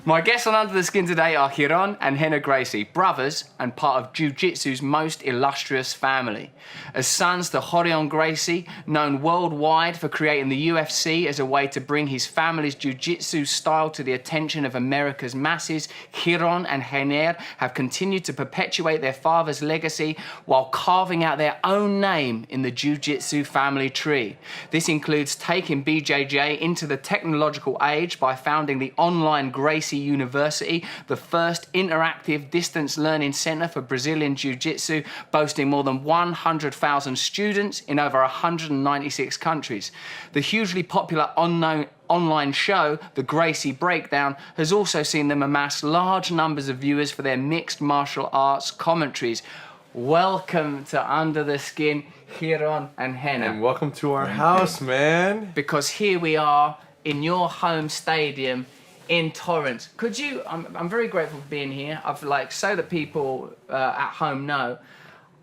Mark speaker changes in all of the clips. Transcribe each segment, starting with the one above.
Speaker 1: My guests on Under the Skin today are Ryron and Rener Gracie, brothers and part of Jiu-Jitsu's most illustrious family. As sons to Ryron Gracie, known worldwide for creating the UFC as a way to bring his family's Jiu-Jitsu style to the attention of America's masses, Ryron and Rener have continued to perpetuate their father's legacy while carving out their own name in the Jiu-Jitsu family tree. This includes taking BJJ into the technological age by founding the online Gracie University, the first interactive distance learning center for Brazilian Jiu-Jitsu, boasting more than 100,000 students in over 196 countries. The hugely popular online show, The Gracie Breakdown, has also seen them amass large numbers of viewers for their mixed martial arts commentaries. Welcome to Under the Skin, Ryron and Rener.
Speaker 2: And welcome to our house, man.
Speaker 1: Because here we are in your home stadium in Torrance. Could you, I'm very grateful for being here. So that people at home know,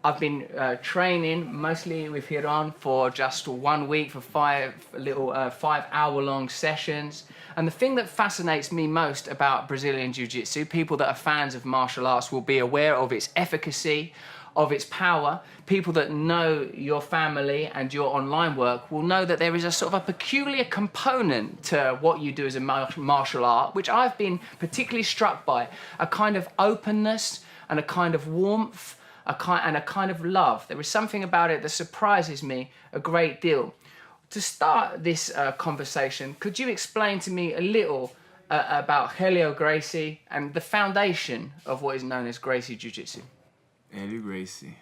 Speaker 1: I've been training mostly with Ryron for just 1 week for 5-hour-long sessions. And the thing that fascinates me most about Brazilian Jiu-Jitsu, people that are fans of martial arts will be aware of its efficacy, of its power. People that know your family and your online work will know that there is a sort of a peculiar component to what you do as a martial art, which I've been particularly struck by, a kind of openness and a kind of warmth, and a kind of love. There is something about it that surprises me a great deal. To start this conversation, could you explain to me a little about Helio Gracie and the foundation of what is known as Gracie Jiu-Jitsu?
Speaker 3: Helio Gracie.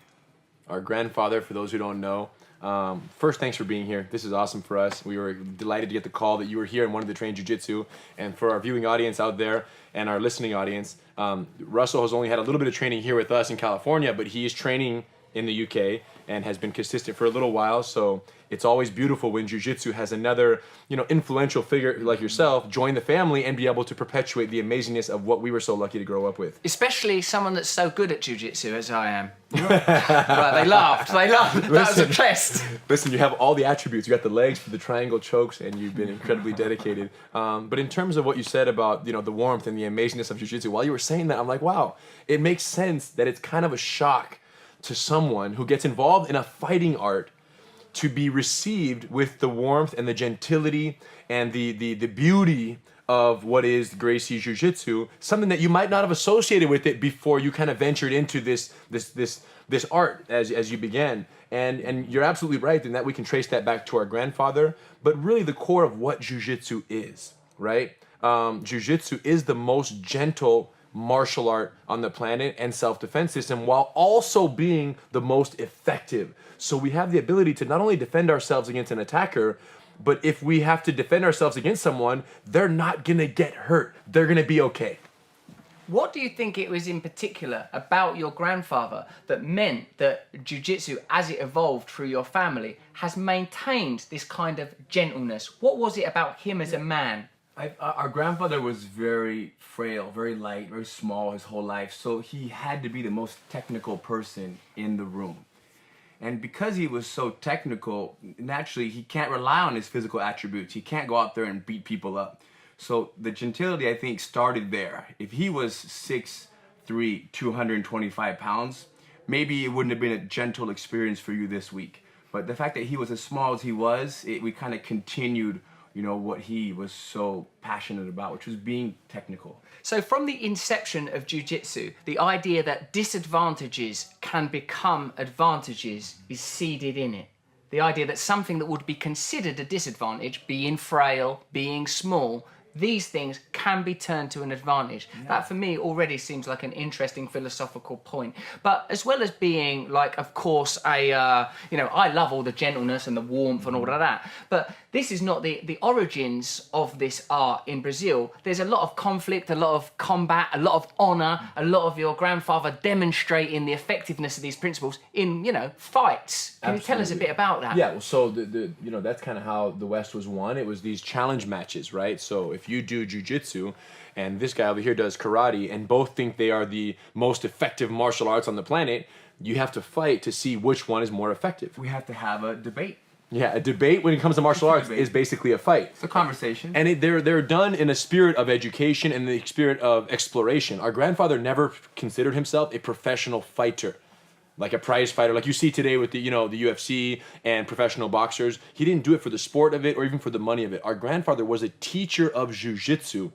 Speaker 2: Our grandfather, for those who don't know. First, thanks for being here. This is awesome for us. We were delighted to get the call that you were here and wanted to train Jiu-Jitsu. And for our viewing audience out there and our listening audience, Russell has only had a little bit of training here with us in California, but he is training in the UK and has been consistent for a little while. So it's always beautiful when Jiu-Jitsu has another, influential figure like yourself join the family and be able to perpetuate the amazingness of what we were so lucky to grow up with.
Speaker 1: Especially someone that's so good at Jiu-Jitsu as I am. Right, they laughed. That was a test.
Speaker 2: Listen, you have all the attributes. You got the legs for the triangle chokes, and you've been incredibly dedicated. But in terms of what you said about, the warmth and the amazingness of Jiu-Jitsu, while you were saying that, I'm like, wow, it makes sense that it's kind of a shock to someone who gets involved in a fighting art to be received with the warmth and the gentility and the beauty of what is Gracie Jiu-Jitsu, something that you might not have associated with it before you kind of ventured into this art as you began. And you're absolutely right in that we can trace that back to our grandfather, but really the core of what Jiu-Jitsu is, right? Jiu-Jitsu is the most gentle martial art on the planet and self-defense system while also being the most effective. So we have the ability to not only defend ourselves against an attacker, but if we have to defend ourselves against someone, they're not gonna get hurt. They're gonna be okay.
Speaker 1: What do you think it was in particular about your grandfather that meant that Jiu-Jitsu, as it evolved through your family, has maintained this kind of gentleness? What was it about him as a man?
Speaker 3: Our grandfather was very frail, very light, very small his whole life, so he had to be the most technical person in the room. And because he was so technical, naturally he can't rely on his physical attributes. He can't go out there and beat people up. So the gentility, I think, started there. If he was 6'3", 225 pounds, maybe it wouldn't have been a gentle experience for you this week. But the fact that he was as small as he was, we kind of continued what he was so passionate about, which was being technical.
Speaker 1: So from the inception of Jiu-Jitsu, the idea that disadvantages can become advantages is seeded in it. The idea that something that would be considered a disadvantage, being frail, being small, these things can be turned to an advantage. Yeah. That for me already seems like an interesting philosophical point. But as well as being like, of course, I love all the gentleness and the warmth and all of that. But this is not the origins of this art in Brazil. There's a lot of conflict, a lot of combat, a lot of honor, a lot of your grandfather demonstrating the effectiveness of these principles in, fights. Can you tell us a bit about that?
Speaker 2: Yeah, well, so that's kind of how the West was won. It was these challenge matches, right? So if you do Jiu-Jitsu and this guy over here does karate and both think they are the most effective martial arts on the planet, you have to fight to see which one is more effective.
Speaker 3: We have to have a debate.
Speaker 2: Yeah, a debate when it comes to martial arts
Speaker 3: debate.
Speaker 2: is basically a fight.
Speaker 3: It's a conversation.
Speaker 2: And they're done in a spirit of education and the spirit of exploration. Our grandfather never considered himself a professional fighter, like a prize fighter, like you see today with the UFC and professional boxers. He didn't do it for the sport of it or even for the money of it. Our grandfather was a teacher of jiu-jitsu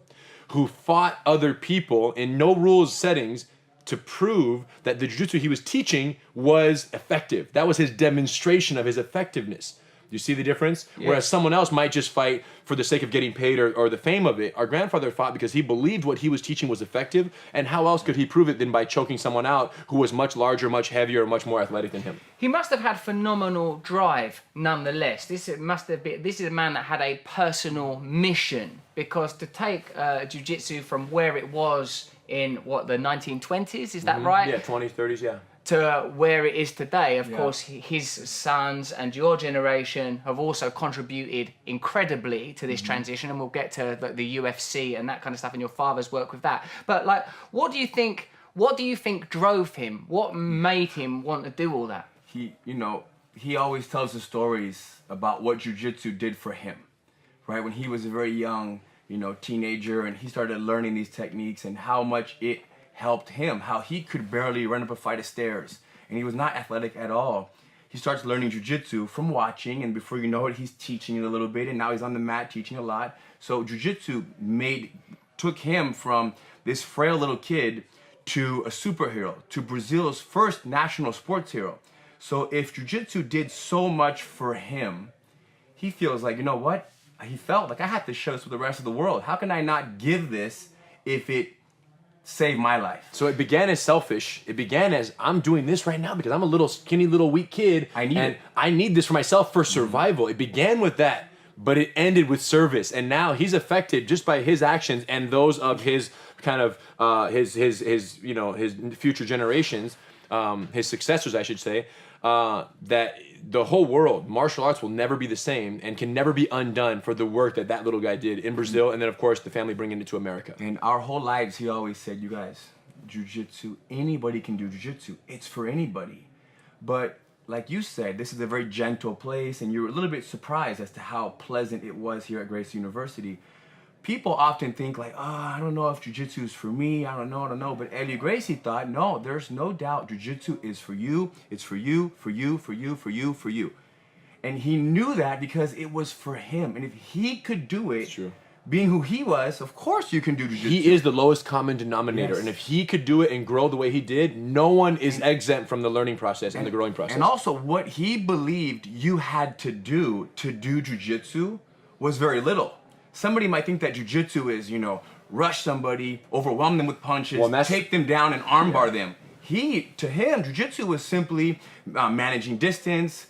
Speaker 2: who fought other people in no rules settings to prove that the jiu-jitsu he was teaching was effective. That was his demonstration of his effectiveness. You see the difference?
Speaker 1: Yeah.
Speaker 2: Whereas someone else might just fight for the sake of getting paid or the fame of it. Our grandfather fought because he believed what he was teaching was effective, and how else could he prove it than by choking someone out who was much larger, much heavier, much more athletic than him?
Speaker 1: He must have had phenomenal drive, nonetheless. This is a man that had a personal mission, because to take jiu-jitsu from where it was in the 1920s, is that right?
Speaker 2: Yeah, 20s, 30s, yeah.
Speaker 1: To where it is today. Of
Speaker 3: Yeah.
Speaker 1: course, his sons and your generation have also contributed incredibly to this transition, and we'll get to the UFC and that kind of stuff, and your father's work with that. But like, what do you think drove him? What made him want to do all that?
Speaker 3: He always tells the stories about what jiu-jitsu did for him, right? When he was a very young, teenager, and he started learning these techniques and how much it helped him, how he could barely run up a flight of stairs, and he was not athletic at all. He starts learning jiu-jitsu from watching, and before you know it, he's teaching it a little bit, and now he's on the mat teaching a lot. So jiu-jitsu took him from this frail little kid to a superhero, to Brazil's first national sports hero. So if jiu-jitsu did so much for him, he feels like, you know what? He felt like, I have to show this to the rest of the world. How can I not give this if it saved my life?
Speaker 2: So it began as selfish. It began as, I'm doing this right now because I'm a little skinny, little weak kid.
Speaker 3: I need
Speaker 2: this for myself for survival. It began with that, but it ended with service. And now he's affected just by his actions and those of his kind of his future generations, his successors, I should say, that the whole world, martial arts will never be the same and can never be undone for the work that little guy did in Brazil, and then of course the family bringing it to America.
Speaker 3: And our whole lives, he always said, you guys, jiu-jitsu, anybody can do jiu-jitsu. It's for anybody. But like you said, this is a very gentle place, and you're a little bit surprised as to how pleasant it was here at Gracie University. People often think like, I don't know if jiu-jitsu is for me, I don't know. But Eddie Gracie thought, no, there's no doubt jiu-jitsu is for you. It's for you, for you, for you, for you, for you. And he knew that because it was for him. And if he could do it,
Speaker 2: True.
Speaker 3: being who he was, of course you can do jiu-jitsu.
Speaker 2: He is the lowest common denominator,
Speaker 3: Yes.
Speaker 2: and if he could do it and grow the way he did, no one is exempt from the learning process and the growing process.
Speaker 3: And also what he believed you had to do jiu-jitsu was very little. Somebody might think that jiu-jitsu is, rush somebody, overwhelm them with punches, take them down and armbar them. To him, jiu-jitsu was simply managing distance,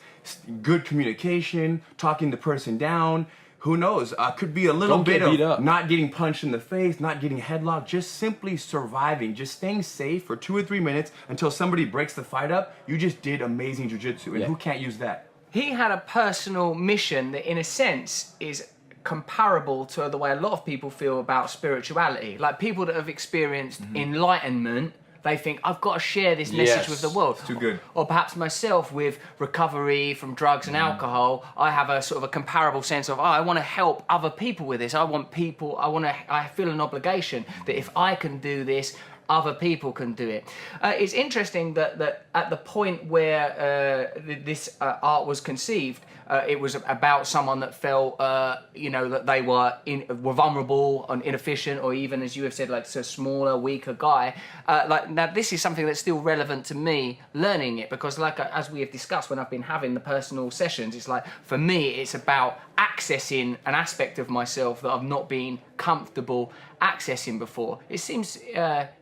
Speaker 3: good communication, talking the person down. Who knows? Could be a little bit of not getting punched in the face, not getting headlocked, just simply surviving, just staying safe for 2 or 3 minutes until somebody breaks the fight up. You just did amazing jiu-jitsu, and who can't use that?
Speaker 1: He had a personal mission that, in a sense, is comparable to the way a lot of people feel about spirituality. Like people that have experienced enlightenment, they think, I've got to share this message with the world.
Speaker 3: Too good.
Speaker 1: Or perhaps myself with recovery from drugs and alcohol, I have a sort of a comparable sense of, I want to help other people with this. I feel an obligation that if I can do this, other people can do it. It's interesting that at the point where this art was conceived, it was about someone that felt, that they were vulnerable and inefficient, or even, as you have said, like a smaller, weaker guy. Now, this is something that's still relevant to me learning it, because as we have discussed when I've been having the personal sessions, it's like, for me, it's about accessing an aspect of myself that I've not been comfortable accessing before. It seems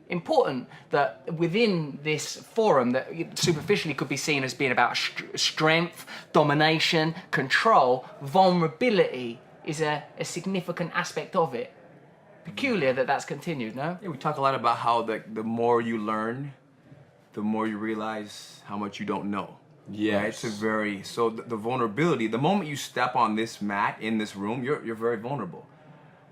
Speaker 1: important that within this forum that superficially could be seen as being about strength, domination, control, vulnerability is a significant aspect of it. Peculiar that that's continued, no?
Speaker 3: Yeah, we talk a lot about how the more you learn, the more you realize how much you don't know.
Speaker 2: Yes.
Speaker 3: Right? So the vulnerability, the moment you step on this mat in this room, you're very vulnerable.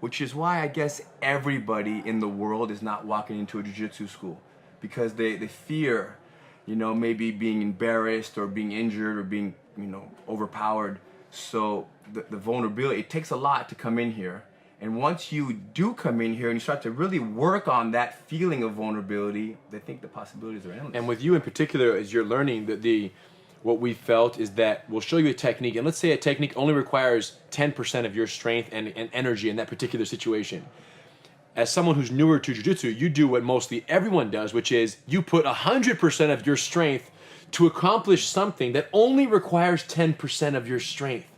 Speaker 3: Which is why I guess everybody in the world is not walking into a jiu-jitsu school, because they fear, maybe being embarrassed or being injured or being, overpowered. So the vulnerability, it takes a lot to come in here. And once you do come in here and you start to really work on that feeling of vulnerability, I think the possibilities are endless.
Speaker 2: And with you in particular, as you're learning, what we felt is that we'll show you a technique, and let's say a technique only requires 10% of your strength and energy in that particular situation. As someone who's newer to jiu-jitsu, you do what mostly everyone does, which is you put 100% of your strength to accomplish something that only requires 10% of your strength.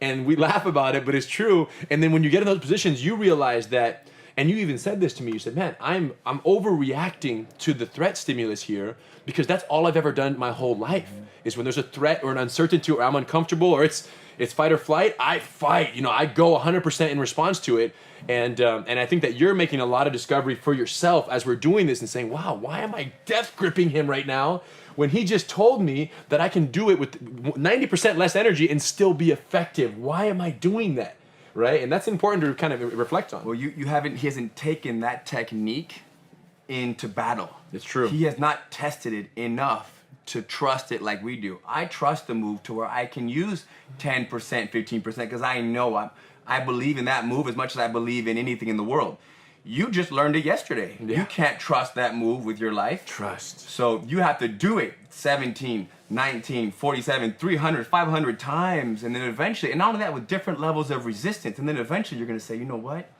Speaker 2: And we laugh about it, but it's true. And then when you get in those positions, you realize that, and you even said this to me, you said, man, I'm overreacting to the threat stimulus here because that's all I've ever done my whole life is when there's a threat or an uncertainty or I'm uncomfortable or it's fight or flight, I fight. I go 100% in response to it. And I think that you're making a lot of discovery for yourself as we're doing this and saying, wow, why am I death gripping him right now when he just told me that I can do it with 90% less energy and still be effective? Why am I doing that? Right? And that's important to kind of reflect on.
Speaker 3: Well, he hasn't taken that technique into battle.
Speaker 2: It's true.
Speaker 3: He has not tested it enough to trust it like we do. I trust the move to where I can use 10%, 15% because I know I believe in that move as much as I believe in anything in the world. You just learned it yesterday.
Speaker 2: Yeah.
Speaker 3: You can't trust that move with your life.
Speaker 2: Trust.
Speaker 3: So you have to do it 17, 19, 47, 300, 500 times. And then eventually, and not only that, with different levels of resistance. And then eventually you're going to say, you know what?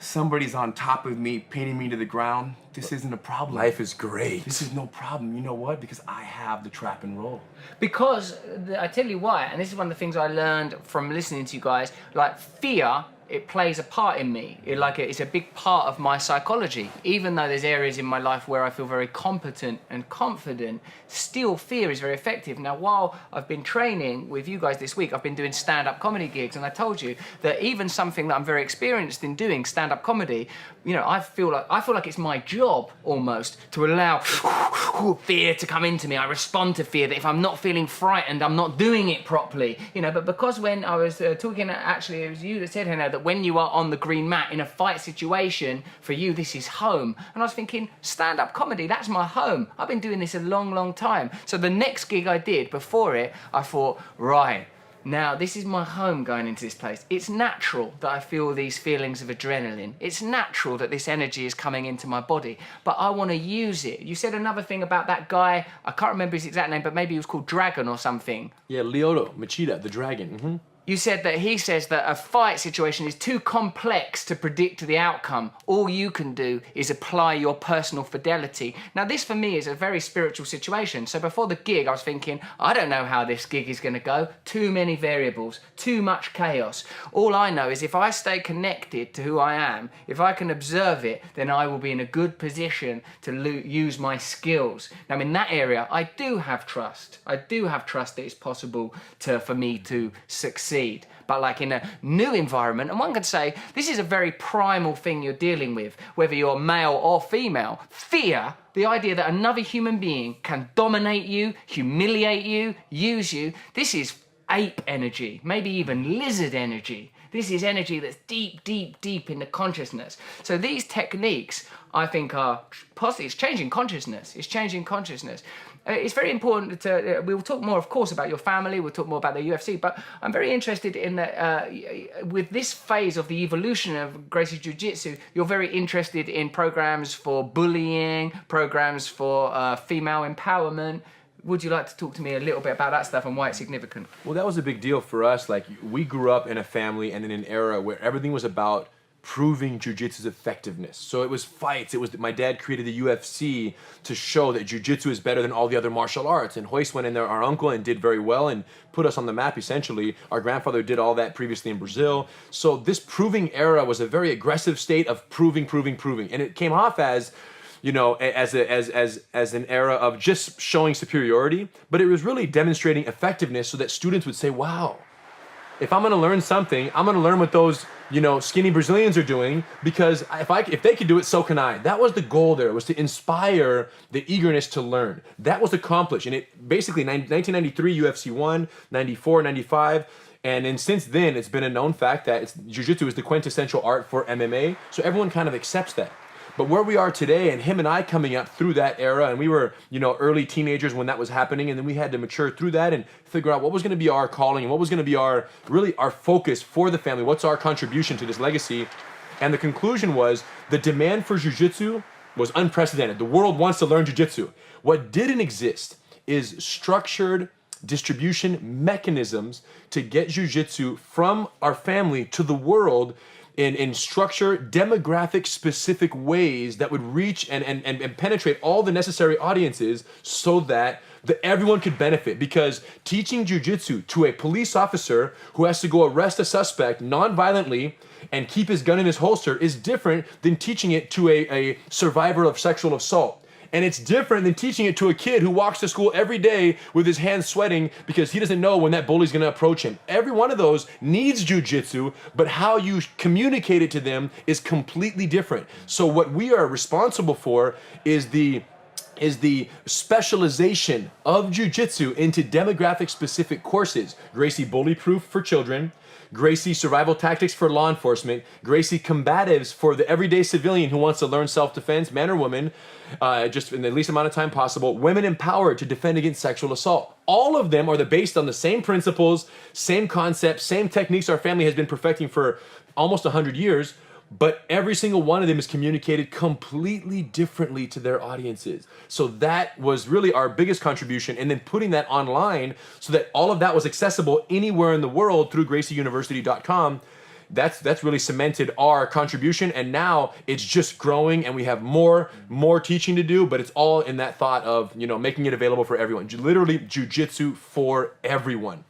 Speaker 3: Somebody's on top of me, pinning me to the ground. This isn't a problem.
Speaker 2: Life is great.
Speaker 3: This is no problem. You know what? Because I have the trap and roll.
Speaker 1: Because I tell you why, and this is one of the things I learned from listening to you guys, like fear, it plays a part in me. It's a big part of my psychology. Even though there's areas in my life where I feel very competent and confident, still fear is very effective. Now, while I've been training with you guys this week, I've been doing stand-up comedy gigs, and I told you that even something that I'm very experienced in doing, stand-up comedy, I feel like it's my job almost to allow fear to come into me. I respond to fear, that if I'm not feeling frightened, I'm not doing it properly. But because when I was talking, actually, it was you that said, Rener, that when you are on the green mat in a fight situation, for you, this is home. And I was thinking, stand-up comedy, that's my home. I've been doing this a long, long time. So the next gig I did before it, I thought, right, now this is my home going into this place. It's natural that I feel these feelings of adrenaline. It's natural that this energy is coming into my body, but I want to use it. You said another thing about that guy, I can't remember his exact name, but maybe he was called Dragon or something.
Speaker 2: Yeah, Lyoto Machida, the dragon. Mm-hmm.
Speaker 1: You said that he says that a fight situation is too complex to predict the outcome. All you can do is apply your personal fidelity. Now, this for me is a very spiritual situation. So before the gig, I was thinking, I don't know how this gig is going to go. Too many variables, too much chaos. All I know is if I stay connected to who I am, if I can observe it, then I will be in a good position to use my skills. Now, in that area, I do have trust. I do have trust that it's possible for me to succeed. But like in a new environment, and one could say this is a very primal thing you're dealing with, whether you're male or female. Fear, the idea that another human being can dominate you, humiliate you, use you, this is ape energy, maybe even lizard energy. This is energy that's deep, deep, deep in the consciousness. So these techniques, I think, are possibly, it's changing consciousness. It's changing consciousness. It's very important to, we'll talk more, of course, about your family, we'll talk more about the UFC, but I'm very interested in that with this phase of the evolution of Gracie Jiu-Jitsu, you're very interested in programs for bullying, programs for female empowerment. Would you like to talk to me a little bit about that stuff and why it's significant?
Speaker 2: Well, that was a big deal for us. Like, we grew up in a family and in an era where everything was about proving jiu-jitsu's effectiveness. So it was fights. It was my dad created the UFC to show that jiu-jitsu is better than all the other martial arts. And Hoist went in there, our uncle, and did very well and put us on the map, essentially. Our grandfather did all that previously in Brazil. So this proving era was a very aggressive state of proving. And it came off as, as an era of just showing superiority, but it was really demonstrating effectiveness so that students would say, wow, if I'm gonna learn something, I'm gonna learn what those, skinny Brazilians are doing, because if they could do it, so can I. That was the goal there, was to inspire the eagerness to learn. That was accomplished. And it basically, 1993, UFC 1, 94, 95, and then since then, it's been a known fact that jiu-jitsu is the quintessential art for MMA, so everyone kind of accepts that. But where we are today, and him and I coming up through that era, and we were, early teenagers when that was happening, and then we had to mature through that and figure out what was going to be our calling and what was going to be our focus for the family. What's our contribution to this legacy? And the conclusion was the demand for jiu-jitsu was unprecedented. The world wants to learn jiu-jitsu. What didn't exist is structured distribution mechanisms to get jiu-jitsu from our family to the world in structured, demographic specific ways that would reach and penetrate all the necessary audiences so that everyone could benefit. Because teaching jiu-jitsu to a police officer who has to go arrest a suspect non-violently and keep his gun in his holster is different than teaching it to a survivor of sexual assault. And it's different than teaching it to a kid who walks to school every day with his hands sweating because he doesn't know when that bully's gonna approach him. Every one of those needs jiu-jitsu, but how you communicate it to them is completely different. So what we are responsible for is the specialization of jiu-jitsu into demographic specific courses. Gracie Bully Proof for children, Gracie Survival Tactics for law enforcement, Gracie Combatives for the everyday civilian who wants to learn self-defense, man or woman, just in the least amount of time possible, Women Empowered to defend against sexual assault. All of them are based on the same principles, same concepts, same techniques our family has been perfecting for almost 100 years, but every single one of them is communicated completely differently to their audiences. So that was really our biggest contribution, and then putting that online so that all of that was accessible anywhere in the world through GracieUniversity.com. That's really cemented our contribution, and now it's just growing, and we have more teaching to do, but it's all in that thought of making it available for everyone. Literally, jiu-jitsu for everyone.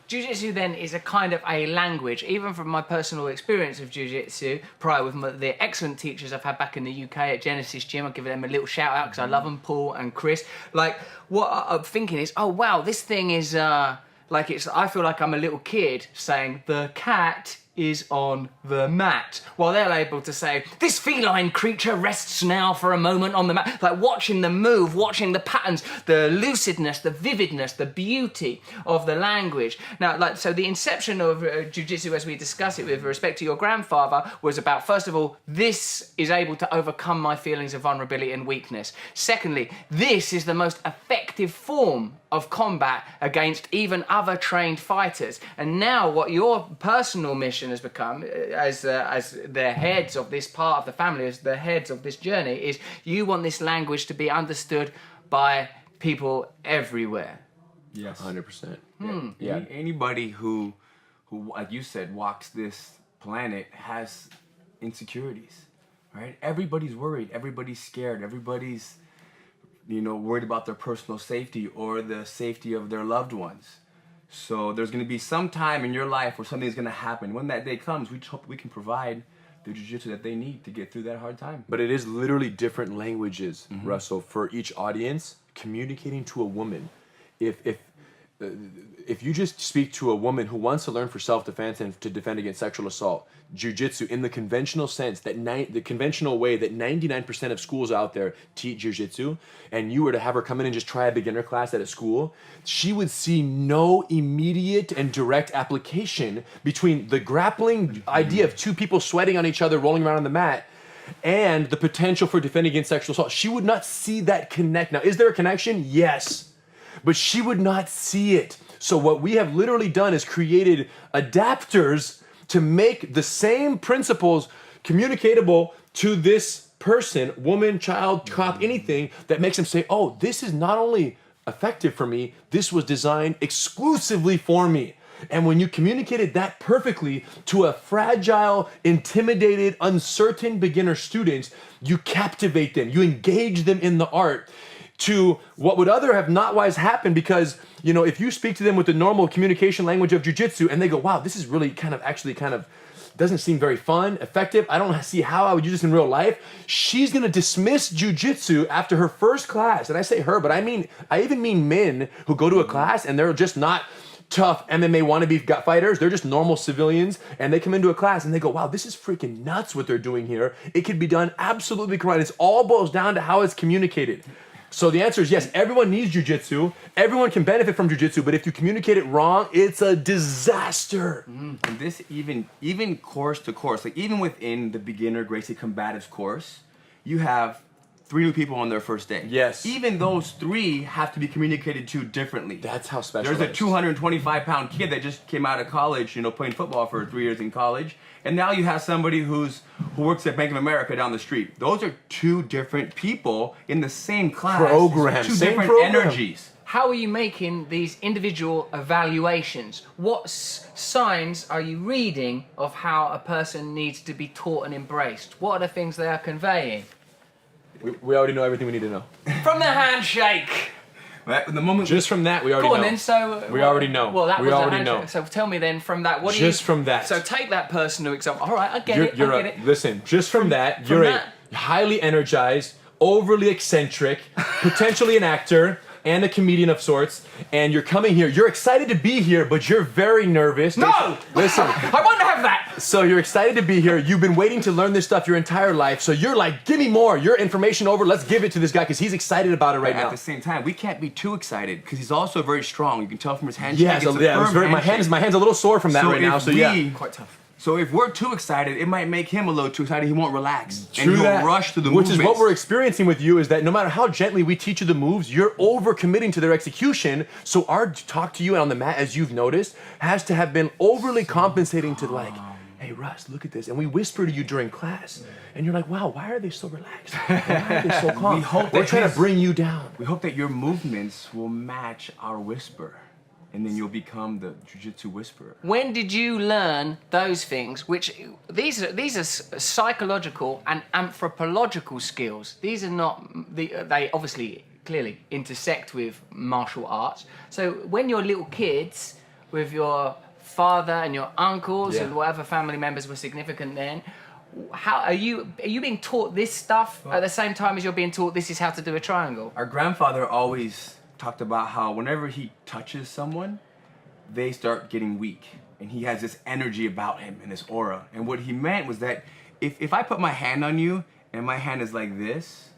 Speaker 1: Jiu-jitsu then is a kind of a language, even from my personal experience of jiu-jitsu, prior with the excellent teachers I've had back in the UK at Genesis Gym. I'll give them a little shout out because I love them, Paul and Chris. Like, what I'm thinking is, oh wow, this thing is I feel like I'm a little kid saying, the cat is on the mat, while they're able to say, this feline creature rests now for a moment on the mat. Like watching them move, watching the patterns, the lucidness, the vividness, the beauty of the language. Now, so the inception of jiu-jitsu, as we discuss it with respect to your grandfather, was about, first of all, this is able to overcome my feelings of vulnerability and weakness. Secondly, this is the most effective form of combat against even other trained fighters. And now what your personal mission has become as the heads of this part of the family, as the heads of this journey, is you want this language to be understood by people everywhere.
Speaker 3: Yes.
Speaker 2: 100%.
Speaker 3: Yeah. Anybody who, like you said, walks this planet has insecurities, right? Everybody's worried. Everybody's scared. Everybody's worried about their personal safety or the safety of their loved ones. So there's going to be some time in your life where something's going to happen. When that day comes, we hope we can provide the jiu-jitsu that they need to get through that hard time.
Speaker 2: But it is literally different languages, Russell, for each audience. Communicating to a woman, if you just speak to a woman who wants to learn for self-defense and to defend against sexual assault, jiu-jitsu in the conventional sense, the conventional way that 99% of schools out there teach jiu-jitsu, and you were to have her come in and just try a beginner class at a school, she would see no immediate and direct application between the grappling idea of two people sweating on each other, rolling around on the mat, and the potential for defending against sexual assault. She would not see that connect. Now, is there a connection? Yes. But she would not see it. So what we have literally done is created adapters to make the same principles communicatable to this person, woman, child, cop, anything that makes them say, oh, this is not only effective for me, this was designed exclusively for me. And when you communicated that perfectly to a fragile, intimidated, uncertain beginner student, you captivate them, you engage them in the art to what would other have not wise happened, because if you speak to them with the normal communication language of jiu-jitsu and they go, wow, this is really kind of doesn't seem very fun, effective, I don't see how I would use this in real life, she's gonna dismiss jiu-jitsu after her first class. And I say her, but I even mean men who go to a class and they're just not tough MMA wannabe fighters. They're just normal civilians, and they come into a class and they go, wow, this is freaking nuts what they're doing here. It could be done absolutely correct. It all boils down to how it's communicated. So the answer is yes, everyone needs jiu-jitsu. Everyone can benefit from jiu-jitsu, but if you communicate it wrong, it's a disaster.
Speaker 3: And this even course to course, like even within the beginner Gracie Combatives course, you have 3 new people on their first day.
Speaker 2: Yes.
Speaker 3: Even those 3 have to be communicated to differently.
Speaker 2: That's how special.
Speaker 3: There's a 225-pound kid that just came out of college, playing football for 3 years in college, and now you have somebody who works at Bank of America down the street. Those are 2 different people in the same class.
Speaker 2: Program.
Speaker 3: 2
Speaker 2: Same
Speaker 3: different
Speaker 2: program.
Speaker 3: energies.
Speaker 1: How are you making these individual evaluations? What signs are you reading of how a person needs to be taught and embraced? What are the things they are conveying?
Speaker 2: We already know everything we need to know.
Speaker 1: From the handshake.
Speaker 3: Right? The moment
Speaker 2: Just from that, we already
Speaker 1: Go on
Speaker 2: know.
Speaker 1: then, so...
Speaker 2: We already know.
Speaker 1: Well, that
Speaker 2: We
Speaker 1: was
Speaker 2: already
Speaker 1: the handshake.
Speaker 2: know.
Speaker 1: So tell me then, from that, what do you...
Speaker 2: Just from that.
Speaker 1: So take that personal example. All right, I get it, I get it.
Speaker 2: Listen, just from that, you're
Speaker 1: that-
Speaker 2: a highly energized, overly eccentric, potentially an actor, and a comedian of sorts, and you're coming here. You're excited to be here, but you're very nervous.
Speaker 1: No!
Speaker 2: Listen.
Speaker 1: I won't have that!
Speaker 2: So you're excited to be here. You've been waiting to learn this stuff your entire life. So you're like, give me more. Your information over. Let's give it to this guy because he's excited about it right now.
Speaker 3: At the same time, we can't be too excited because he's also very strong. You can tell from his handshake.
Speaker 2: Yeah,
Speaker 3: it's
Speaker 2: so,
Speaker 3: a
Speaker 2: yeah. It was
Speaker 3: firm
Speaker 2: very,
Speaker 3: handshake.
Speaker 2: my hand's a little sore from that right now. So yeah.
Speaker 1: Quite tough.
Speaker 3: So if we're too excited, it might make him a little too excited. He won't relax.
Speaker 2: True
Speaker 3: and he'll
Speaker 2: that.
Speaker 3: rush to the
Speaker 2: Which
Speaker 3: movements.
Speaker 2: is what we're experiencing with you, is that no matter how gently we teach you the moves, you're over committing to their execution. So our talk to you on the mat, as you've noticed, has to have been overly compensating to like, hey Russ, look at this. And we whisper to you during class. And you're like, wow, why are they so relaxed? Why are they so calm? We're trying to bring you down.
Speaker 3: We hope that your movements will match our whisper. And then you'll become the jiu-jitsu whisperer.
Speaker 1: When did you learn those things? Which these are psychological and anthropological skills. These are not. They obviously clearly intersect with martial arts. So when you're little kids with your father and your uncles and whatever family members were significant then, how are you being taught this stuff at the same time as you're being taught this is how to do a triangle?
Speaker 3: Our grandfather always talked about how whenever he touches someone, they start getting weak. And he has this energy about him and this aura. And what he meant was that if I put my hand on you and my hand is like this,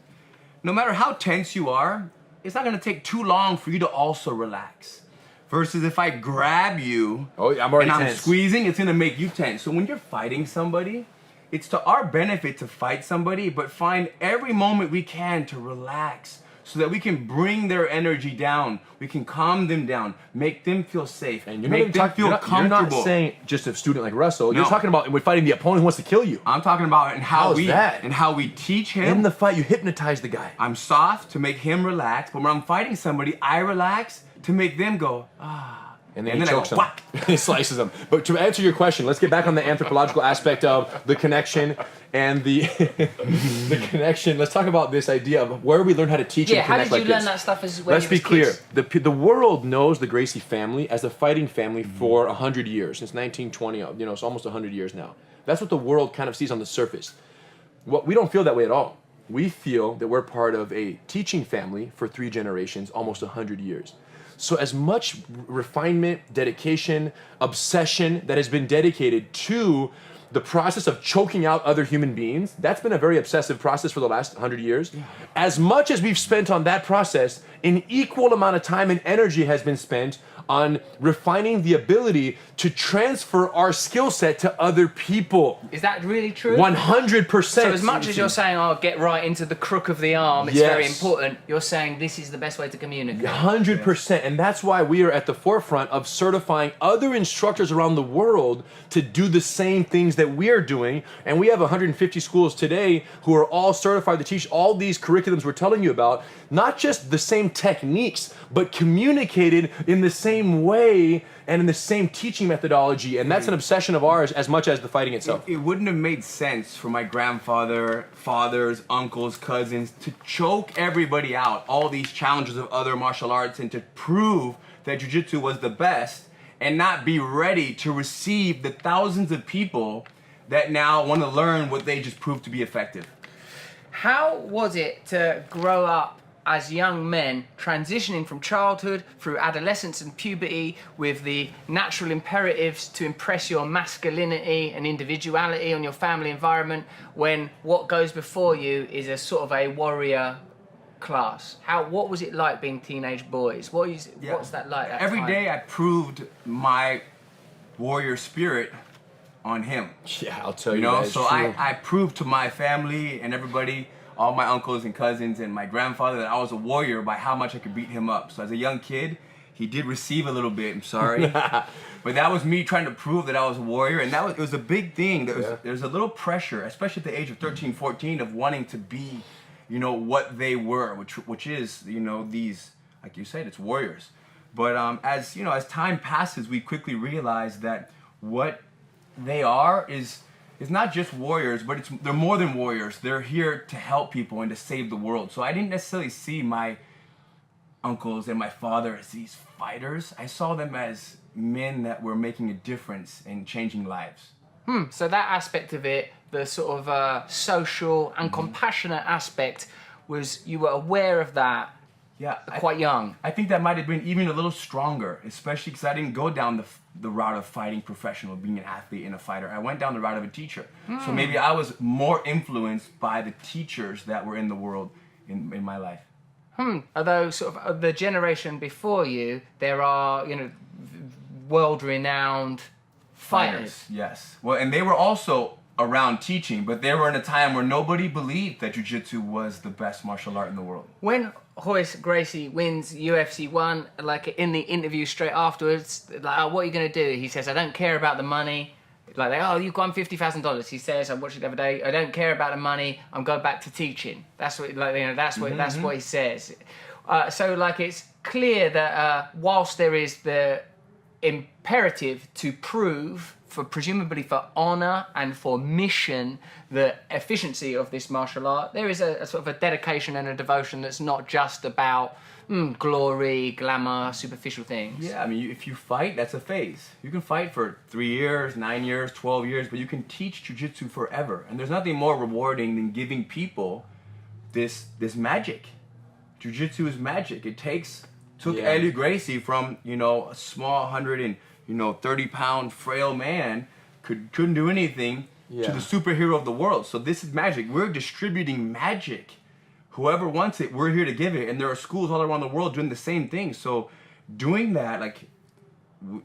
Speaker 3: no matter how tense you are, it's not gonna take too long for you to also relax. Versus if I grab you
Speaker 2: I'm already
Speaker 3: and I'm
Speaker 2: tense.
Speaker 3: squeezing, it's gonna make you tense. So when you're fighting somebody, it's to our benefit to fight somebody, but find every moment we can to relax so that we can bring their energy down. We can calm them down, make them feel safe,
Speaker 2: And you're
Speaker 3: make them feel comfortable.
Speaker 2: You're not saying just a student like Russell.
Speaker 3: No.
Speaker 2: You're talking about we're fighting the opponent who wants to kill you.
Speaker 3: I'm talking about and how
Speaker 2: How's
Speaker 3: we
Speaker 2: that?
Speaker 3: and how we teach him.
Speaker 2: In the fight, you hypnotize the guy.
Speaker 3: I'm soft to make him relax, but when I'm fighting somebody, I relax to make them go,
Speaker 2: And then
Speaker 3: And
Speaker 2: he
Speaker 3: then I
Speaker 2: chokes
Speaker 3: go,
Speaker 2: him.
Speaker 3: whack.
Speaker 2: He slices him. But to answer your question, let's get back on the anthropological aspect of the connection and the the connection. Let's talk about this idea of where we learn how to teach
Speaker 1: Yeah,
Speaker 2: and
Speaker 1: how
Speaker 2: connect
Speaker 1: did you
Speaker 2: like
Speaker 1: learn
Speaker 2: this.
Speaker 1: that stuff as when
Speaker 2: Let's
Speaker 1: you
Speaker 2: be
Speaker 1: was
Speaker 2: clear.
Speaker 1: kids?
Speaker 2: The world knows the Gracie family as a fighting family for 100 years, since 1920. It's almost 100 years now. That's what the world kind of sees on the surface. We don't feel that way at all. We feel that we're part of a teaching family for 3 generations, almost 100 years. So as much refinement, dedication, obsession that has been dedicated to the process of choking out other human beings, that's been a very obsessive process for the last 100 years. As much as we've spent on that process, an equal amount of time and energy has been spent on refining the ability to transfer our skill set to other people.
Speaker 1: Is that really true?
Speaker 2: 100%.
Speaker 1: So as much as you're saying, oh, get right into the crook of the arm, it's very
Speaker 2: Yes.
Speaker 1: important, you're saying this is the best way to communicate.
Speaker 2: 100%. And that's why we are at the forefront of certifying other instructors around the world to do the same things that we are doing. And we have 150 schools today who are all certified to teach all these curriculums we're telling you about, not just the same techniques, but communicated in the same way and in the same teaching methodology. And that's an obsession of ours as much as the fighting itself.
Speaker 3: It wouldn't have made sense for my grandfather, fathers, uncles, cousins to choke everybody out, all these challenges of other martial arts, and to prove that jiu-jitsu was the best and not be ready to receive the thousands of people that now want to learn what they just proved to be effective.
Speaker 1: How was it to grow up as young men, transitioning from childhood through adolescence and puberty with the natural imperatives to impress your masculinity and individuality on your family environment, when what goes before you is a sort of a warrior class? What was it like being teenage boys? What's that like?
Speaker 3: Every day I proved my warrior spirit on him.
Speaker 2: Yeah, I'll tell
Speaker 3: You
Speaker 2: you.
Speaker 3: know,
Speaker 2: that is
Speaker 3: so
Speaker 2: true.
Speaker 3: I proved to my family and everybody all my uncles and cousins and my grandfather that I was a warrior by how much I could beat him up. So as a young kid, he did receive a little bit, I'm sorry. But that was me trying to prove that I was a warrior, and it was a big thing. There's a little pressure, especially at the age of 13, 14, of wanting to be, you know, what they were, which is, you know, these, like you said, it's warriors. But as you know, as time passes, we quickly realize that what they are is not just warriors, but they're more than warriors. They're here to help people and to save the world. So I didn't necessarily see my uncles and my father as these fighters. I saw them as men that were making a difference and changing lives.
Speaker 1: So that aspect of it, the sort of social and compassionate aspect, was you were aware of that quite young.
Speaker 3: I think that might have been even a little stronger, especially because I didn't go down the route of fighting professional, being an athlete and a fighter. I went down the route of a teacher. So maybe I was more influenced by the teachers that were in the world in my life.
Speaker 1: Although sort of the generation before you, there are, you know, world-renowned fighters.
Speaker 3: Yes. Well, and they were also around teaching, but they were in a time where nobody believed that jiu-jitsu was the best martial art in the world.
Speaker 1: When Royce Gracie wins UFC 1, like in the interview straight afterwards, like, oh, what are you going to do? He says, I don't care about the money. Like, oh, you've got $50,000. He says, I watched it the other day. I don't care about the money. I'm going back to teaching. That's what, like, you know, that's what he says. So, like, it's clear that whilst there is the imperative to prove, presumably for honor and for mission, the efficiency of this martial art, there is a sort of a dedication and a devotion that's not just about glory, glamour, superficial things.
Speaker 3: Yeah, I mean, if you fight, that's a phase. You can fight for 3 years, 9 years, 12 years, but you can teach jiu-jitsu forever. And there's nothing more rewarding than giving people this magic. Jiu-jitsu is magic. It took Eli Gracie from, you know, a small 130-pound frail man couldn't do anything to the superhero of the world. So this is magic. We're distributing magic. Whoever wants it, we're here to give it. And there are schools all around the world doing the same thing. So doing that, like,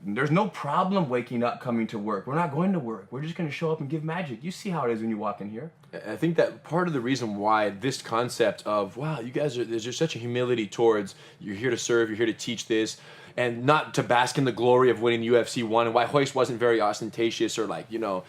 Speaker 3: there's no problem waking up, coming to work. We're not going to work. We're just going to show up and give magic. You see how it is when you walk in here.
Speaker 2: I think that part of the reason why this concept of, wow, you guys there's just such a humility towards, you're here to serve, you're here to teach this, and not to bask in the glory of winning UFC 1, and why Royce wasn't very ostentatious or like, too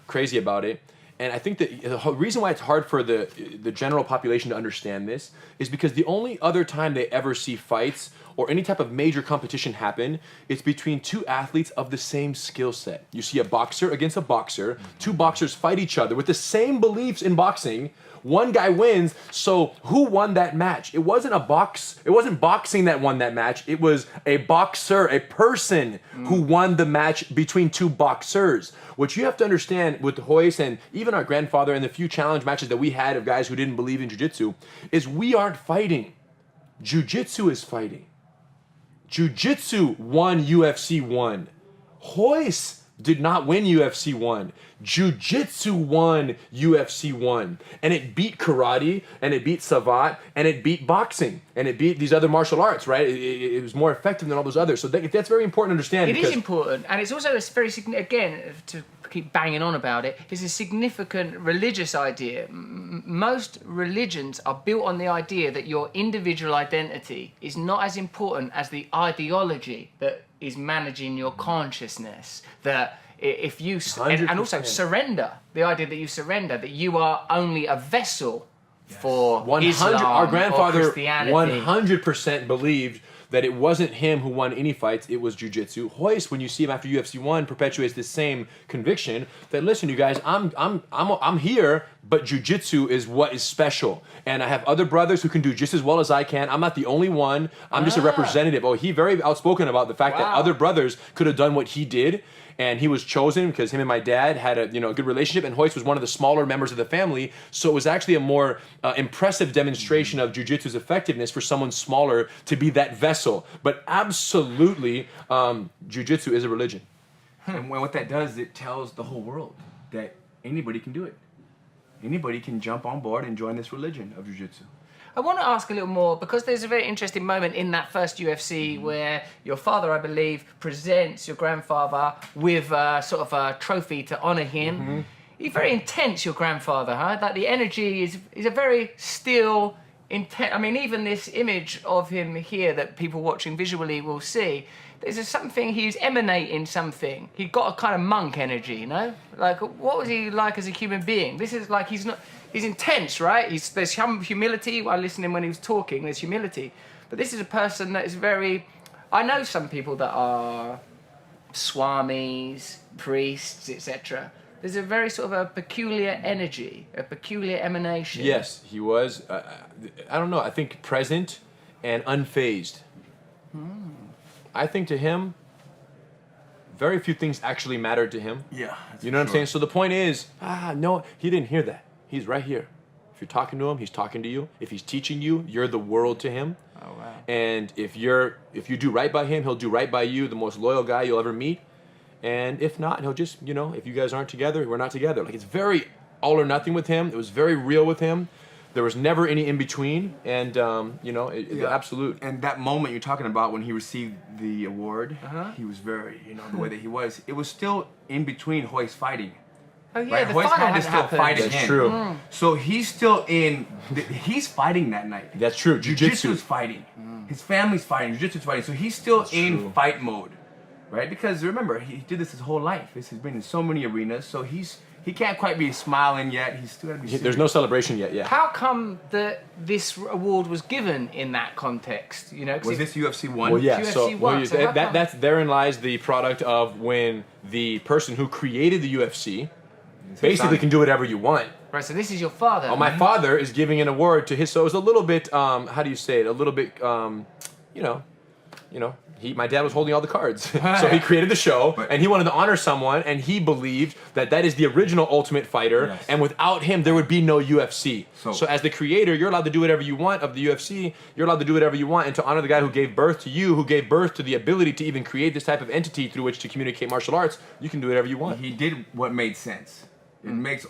Speaker 2: crazy about it. And I think that the reason why it's hard for the general population to understand this is because the only other time they ever see fights or any type of major competition happen, it's between two athletes of the same skill set. You see a boxer against a boxer, two boxers fight each other with the same beliefs in boxing. One guy wins, so who won that match? It wasn't boxing that won that match. It was a boxer, a person who won the match between two boxers. What you have to understand with Royce and even our grandfather and the few challenge matches that we had of guys who didn't believe in jiu-jitsu is we aren't fighting. Jiu-jitsu is fighting. Jiu-jitsu won UFC 1. Royce did not win UFC 1. Jiu-jitsu won UFC 1. And it beat karate, and it beat savate, and it beat boxing, and it beat these other martial arts, right? It was more effective than all those others. So that's very important to understand.
Speaker 1: It is important, and it's also a very significant, again, to keep banging on about it, it's a significant religious idea. Most religions are built on the idea that your individual identity is not as important as the ideology that is managing your consciousness. That if you and also surrender, the idea that you surrender, that you are only a vessel for 100. Islam
Speaker 2: our grandfather
Speaker 1: or Christianity.
Speaker 2: 100% believed that it wasn't him who won any fights, it was jiu-jitsu. Royce, when you see him after UFC 1, perpetuates this same conviction that, listen, you guys, I'm here, but jiu-jitsu is what is special. And I have other brothers who can do just as well as I can. I'm not the only one. I'm just a representative. Oh, he very outspoken about the fact that other brothers could have done what he did. And he was chosen because him and my dad had a good relationship, and Royce was one of the smaller members of the family. So it was actually a more impressive demonstration of jiu-jitsu's effectiveness for someone smaller to be that vessel. But absolutely, jiu-jitsu is a religion.
Speaker 3: And what that does, it tells the whole world that anybody can do it. Anybody can jump on board and join this religion of jiu-jitsu.
Speaker 1: I want to ask a little more, because there's a very interesting moment in that first UFC where your father, I believe, presents your grandfather with sort of a trophy to honour him. He's very intense, your grandfather, huh? Like the energy is a very still, intense. I mean, even this image of him here that people watching visually will see, there's something, he's emanating something. He got a kind of monk energy, you know? Like, what was he like as a human being? This is like, he's intense, right? There's humility, while listening when he was talking, there's humility. But this is a person that is very, I know some people that are swamis, priests, etc. There's a very sort of a peculiar energy, a peculiar emanation.
Speaker 2: Yes, he was, I don't know, I think present and unfazed. I think to him, very few things actually mattered to him.
Speaker 3: Yeah.
Speaker 2: You know what I'm saying? So the point is, no, he didn't hear that. He's right here. If you're talking to him, he's talking to you. If he's teaching you, you're the world to him.
Speaker 1: Oh, wow.
Speaker 2: And if you do right by him, he'll do right by you, the most loyal guy you'll ever meet. And if not, he'll just, you know, if you guys aren't together, we're not together. Like, it's very all or nothing with him. It was very real with him. There was never any in between, and you know, absolute.
Speaker 3: And that moment you're talking about when he received the award, he was very, you know, the way that he was. It was still in between Hoy's fighting.
Speaker 1: Oh yeah,
Speaker 3: Right?
Speaker 1: the
Speaker 3: Hoy's
Speaker 1: final
Speaker 3: had to
Speaker 1: had
Speaker 3: still
Speaker 1: happened.
Speaker 3: fight
Speaker 2: That's
Speaker 3: again.
Speaker 2: true.
Speaker 3: So he's still he's fighting that night.
Speaker 2: That's true.
Speaker 3: Jiu-jitsu's fighting. His family's fighting. Jiu-jitsu's fighting. So he's still in fight mode, right? Because remember, he did this his whole life. This has been in so many arenas. So he can't quite be smiling yet. He's still gotta be.
Speaker 2: There's no celebration yet. Yeah.
Speaker 1: How come that this award was given in that context? You know, 'cause
Speaker 3: Was this UFC 1?
Speaker 2: Well, yeah.
Speaker 1: UFC
Speaker 2: So,
Speaker 1: won, so how come?
Speaker 2: that's therein lies the product of when the person who created the UFC basically can do whatever you want.
Speaker 1: Right, so this is your father.
Speaker 2: Oh, my father is giving an award to his. So it was a little bit. How do you say it? A little bit. You know. My dad was holding all the cards, so he created the show, and he wanted to honor someone, and he believed that is the original Ultimate Fighter, and without him, there would be no UFC. So as the creator, you're allowed to do whatever you want of the UFC. You're allowed to do whatever you want, and to honor the guy who gave birth to you, who gave birth to the ability to even create this type of entity through which to communicate martial arts, you can do whatever you want.
Speaker 3: He did what made sense. It makes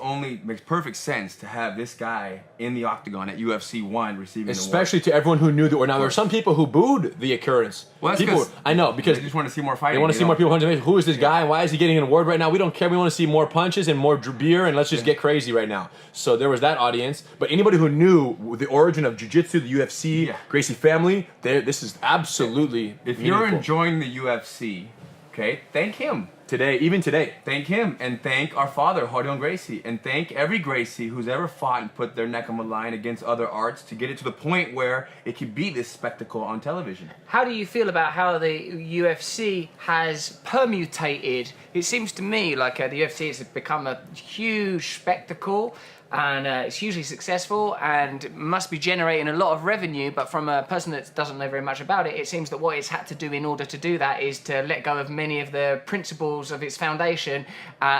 Speaker 3: perfect sense to have this guy in the octagon at UFC 1 receiving the award.
Speaker 2: Especially to everyone who knew the award. Now, there were some people who booed the occurrence.
Speaker 3: Well, that's
Speaker 2: people,
Speaker 3: 'cause
Speaker 2: I know, because
Speaker 3: they just want to see more fighting.
Speaker 2: they want to see more people. Who is this guy? Why is he getting an award right now? We don't care. We want to see more punches and more beer, and let's just get crazy right now. So there was that audience. But anybody who knew the origin of jiu-jitsu, the UFC, Gracie family, this is absolutely
Speaker 3: If
Speaker 2: meaningful.
Speaker 3: you're enjoying the UFC, okay, thank him.
Speaker 2: Even today.
Speaker 3: Thank him, and thank our father, Ryron and Gracie, and thank every Gracie who's ever fought and put their neck on the line against other arts to get it to the point where it could be this spectacle on television.
Speaker 1: How do you feel about how the UFC has permutated? It seems to me like the UFC has become a huge spectacle, and it's hugely successful and must be generating a lot of revenue, but from a person that doesn't know very much about it, it seems that what it's had to do in order to do that is to let go of many of the principles of its foundation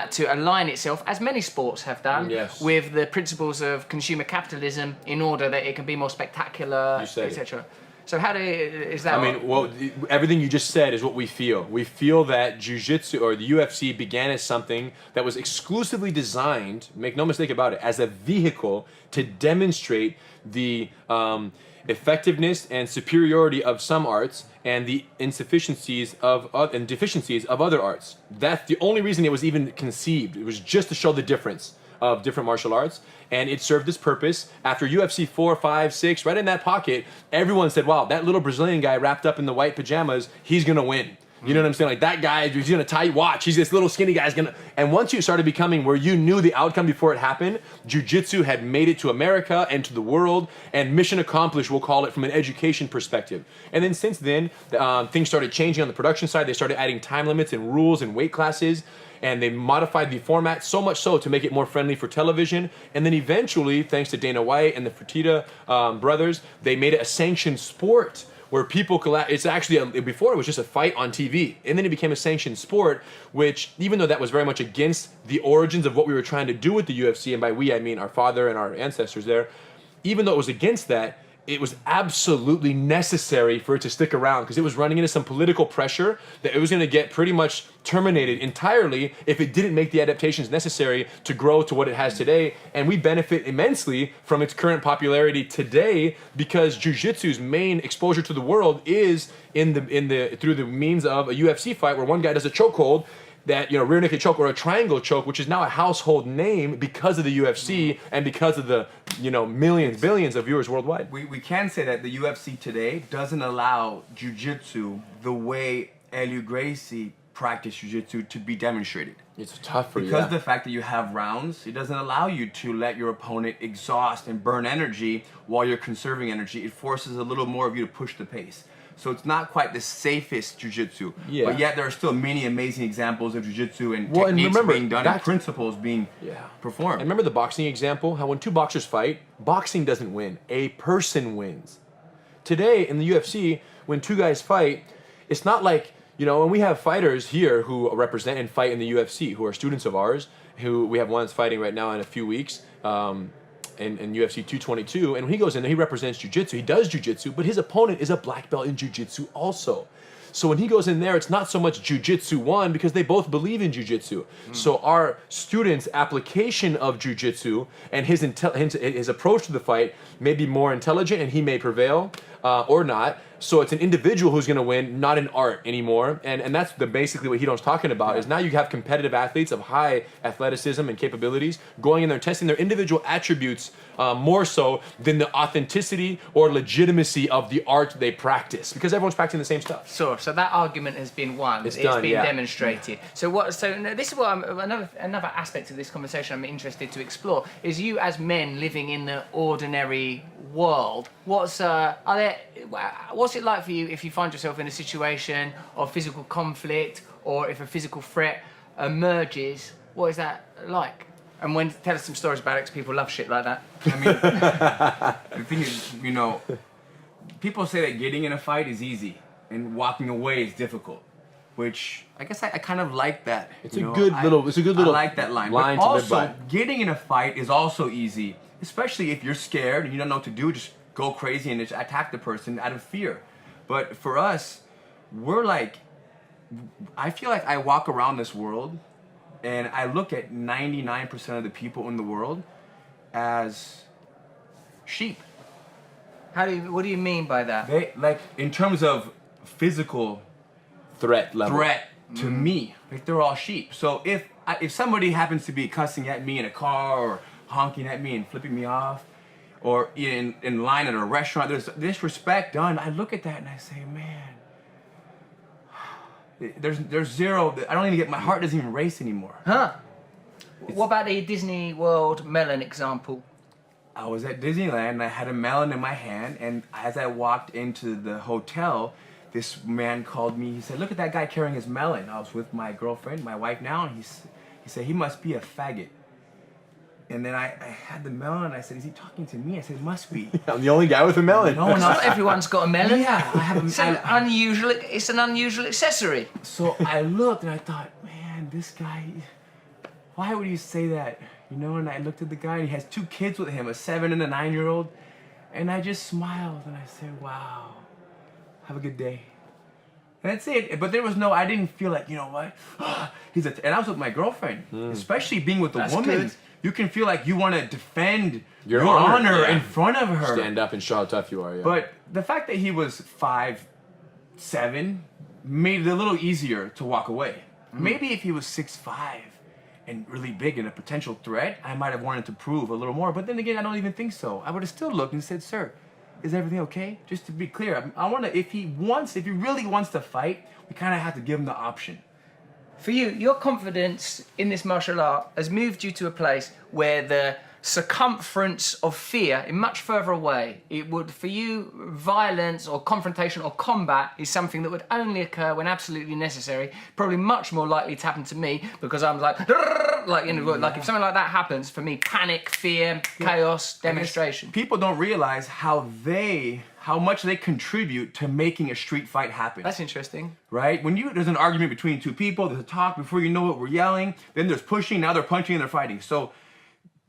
Speaker 1: to align itself, as many sports have done, with the principles of consumer capitalism in order that it can be more spectacular, etc. So is that?
Speaker 2: I mean, well, everything you just said is what we feel. We feel that jiu-jitsu or the UFC began as something that was exclusively designed, make no mistake about it, as a vehicle to demonstrate the effectiveness and superiority of some arts and the insufficiencies and deficiencies of other arts. That's the only reason it was even conceived. It was just to show the difference of different martial arts, and it served this purpose. After UFC 4, 5, 6, right in that pocket, everyone said, wow, that little Brazilian guy wrapped up in the white pajamas, he's gonna win. You know what I'm saying? Like, that guy, he's gonna tie you, watch, he's this little skinny guy's gonna... And once you started becoming where you knew the outcome before it happened, jiu-jitsu had made it to America and to the world, and mission accomplished, we'll call it, from an education perspective. And then since then, things started changing on the production side. They started adding time limits and rules and weight classes, and they modified the format so much so to make it more friendly for television. And then eventually, thanks to Dana White and the Fertitta brothers, they made it a sanctioned sport where people it's actually before it was just a fight on TV, and then it became a sanctioned sport, which, even though that was very much against the origins of what we were trying to do with the UFC, and by we I mean our father and our ancestors there, even though it was against that, it was absolutely necessary for it to stick around, because it was running into some political pressure that it was going to get pretty much terminated entirely if it didn't make the adaptations necessary to grow to what it has today. And we benefit immensely from its current popularity today, because jiu-jitsu's main exposure to the world is through the means of a UFC fight where one guy does a chokehold. that, rear naked choke or a triangle choke, which is now a household name because of the UFC and because of the, millions, billions of viewers worldwide.
Speaker 3: We can say that the UFC today doesn't allow jiu-jitsu the way Helio Gracie practiced jiu-jitsu to be demonstrated.
Speaker 2: It's tough for you.
Speaker 3: Because of the fact that you have rounds, it doesn't allow you to let your opponent exhaust and burn energy while you're conserving energy. It forces a little more of you to push the pace. So it's not quite the safest jiu-jitsu.
Speaker 2: Yeah.
Speaker 3: But yet there are still many amazing examples of jiu-jitsu and
Speaker 2: Well, and
Speaker 3: techniques
Speaker 2: remember,
Speaker 3: being done and principles being performed.
Speaker 2: And remember the boxing example? How when two boxers fight, boxing doesn't win. A person wins. Today in the UFC, when two guys fight, it's not like, when we have fighters here who represent and fight in the UFC, who are students of ours, who we have one that's fighting right now in a few weeks, in UFC 222, and when he goes in there, he represents jiu-jitsu. He does jiu-jitsu, but his opponent is a black belt in jiu-jitsu also. So when he goes in there, it's not so much jiu-jitsu one because they both believe in jiu-jitsu. So our student's application of jiu-jitsu and his approach to the fight may be more intelligent, and he may prevail or not. So it's an individual who's going to win, not an art anymore. And that's basically what Hiron's talking about, is now you have competitive athletes of high athleticism and capabilities going in there and testing their individual attributes more so than the authenticity or legitimacy of the art they practice, because everyone's practicing the same stuff.
Speaker 1: So that argument has been won. It's
Speaker 2: done,
Speaker 1: been
Speaker 2: yeah.
Speaker 1: demonstrated. So this is what another aspect of this conversation I'm interested to explore is you as men living in the ordinary world. What's it like for you if you find yourself in a situation of physical conflict, or if a physical threat emerges? What is that like? And tell us some stories about it, because people love shit like that.
Speaker 3: I mean, the thing is, people say that getting in a fight is easy and walking away is difficult, which I guess I kind of like that.
Speaker 2: It's a good little
Speaker 3: I like that line. But
Speaker 2: to live
Speaker 3: also,
Speaker 2: by.
Speaker 3: getting in a fight is also easy, especially if you're scared and you don't know what to do. Just go crazy and just attack the person out of fear. But for us, I feel like I walk around this world and I look at 99% of the people in the world as sheep.
Speaker 1: What do you mean by that?
Speaker 3: They, in terms of physical
Speaker 2: Threat level.
Speaker 3: to me, they're all sheep. So if somebody happens to be cussing at me in a car or honking at me and flipping me off, or in line at a restaurant, there's disrespect done, I look at that and I say, man, there's zero. I don't even get, my heart doesn't even race anymore.
Speaker 1: Huh? What about the Disney World melon example?
Speaker 3: I was at Disneyland and I had a melon in my hand, and as I walked into the hotel, this man called me. He said, "Look at that guy carrying his melon." I was with my girlfriend, my wife now, and he said, "He must be a faggot." And then I had the melon, and I said, "Is he talking to me?" I said, "It must be."
Speaker 2: I'm the only guy with a melon.
Speaker 3: No,
Speaker 1: Not everyone's got a melon.
Speaker 3: Yeah, I have a
Speaker 1: It's an unusual accessory.
Speaker 3: So I looked and I thought, man, this guy, why would he say that? And I looked at the guy, and he has 2 kids with him, a 7 and a 9-year-old. And I just smiled and I said, wow, have a good day. And that's it. But there was I didn't feel like, what? And I was with my girlfriend, especially being with a woman.
Speaker 1: Good.
Speaker 3: You can feel like you want to defend
Speaker 2: Your
Speaker 3: honor
Speaker 2: honor,
Speaker 3: in front of her.
Speaker 2: Stand up and show how tough you are, yeah.
Speaker 3: But the fact that he was 5'7" made it a little easier to walk away. Maybe if he was 6'5" and really big and a potential threat, I might have wanted to prove a little more. But then again, I don't even think so. I would have still looked and said, "Sir, is everything okay?" Just to be clear, I want to. If he really wants to fight, we kind of have to give him the option.
Speaker 1: For you, your confidence in this martial art has moved you to a place where the circumference of fear is much further away. For you, violence or confrontation or combat is something that would only occur when absolutely necessary. Probably much more likely to happen to me because I'm like if something like that happens, for me, panic, fear, chaos, demonstration.
Speaker 3: People don't realize how much they contribute to making a street fight happen.
Speaker 1: That's interesting.
Speaker 3: Right? When there's an argument between 2 people, there's a talk, before you know it, we're yelling, then there's pushing, now they're punching and they're fighting. So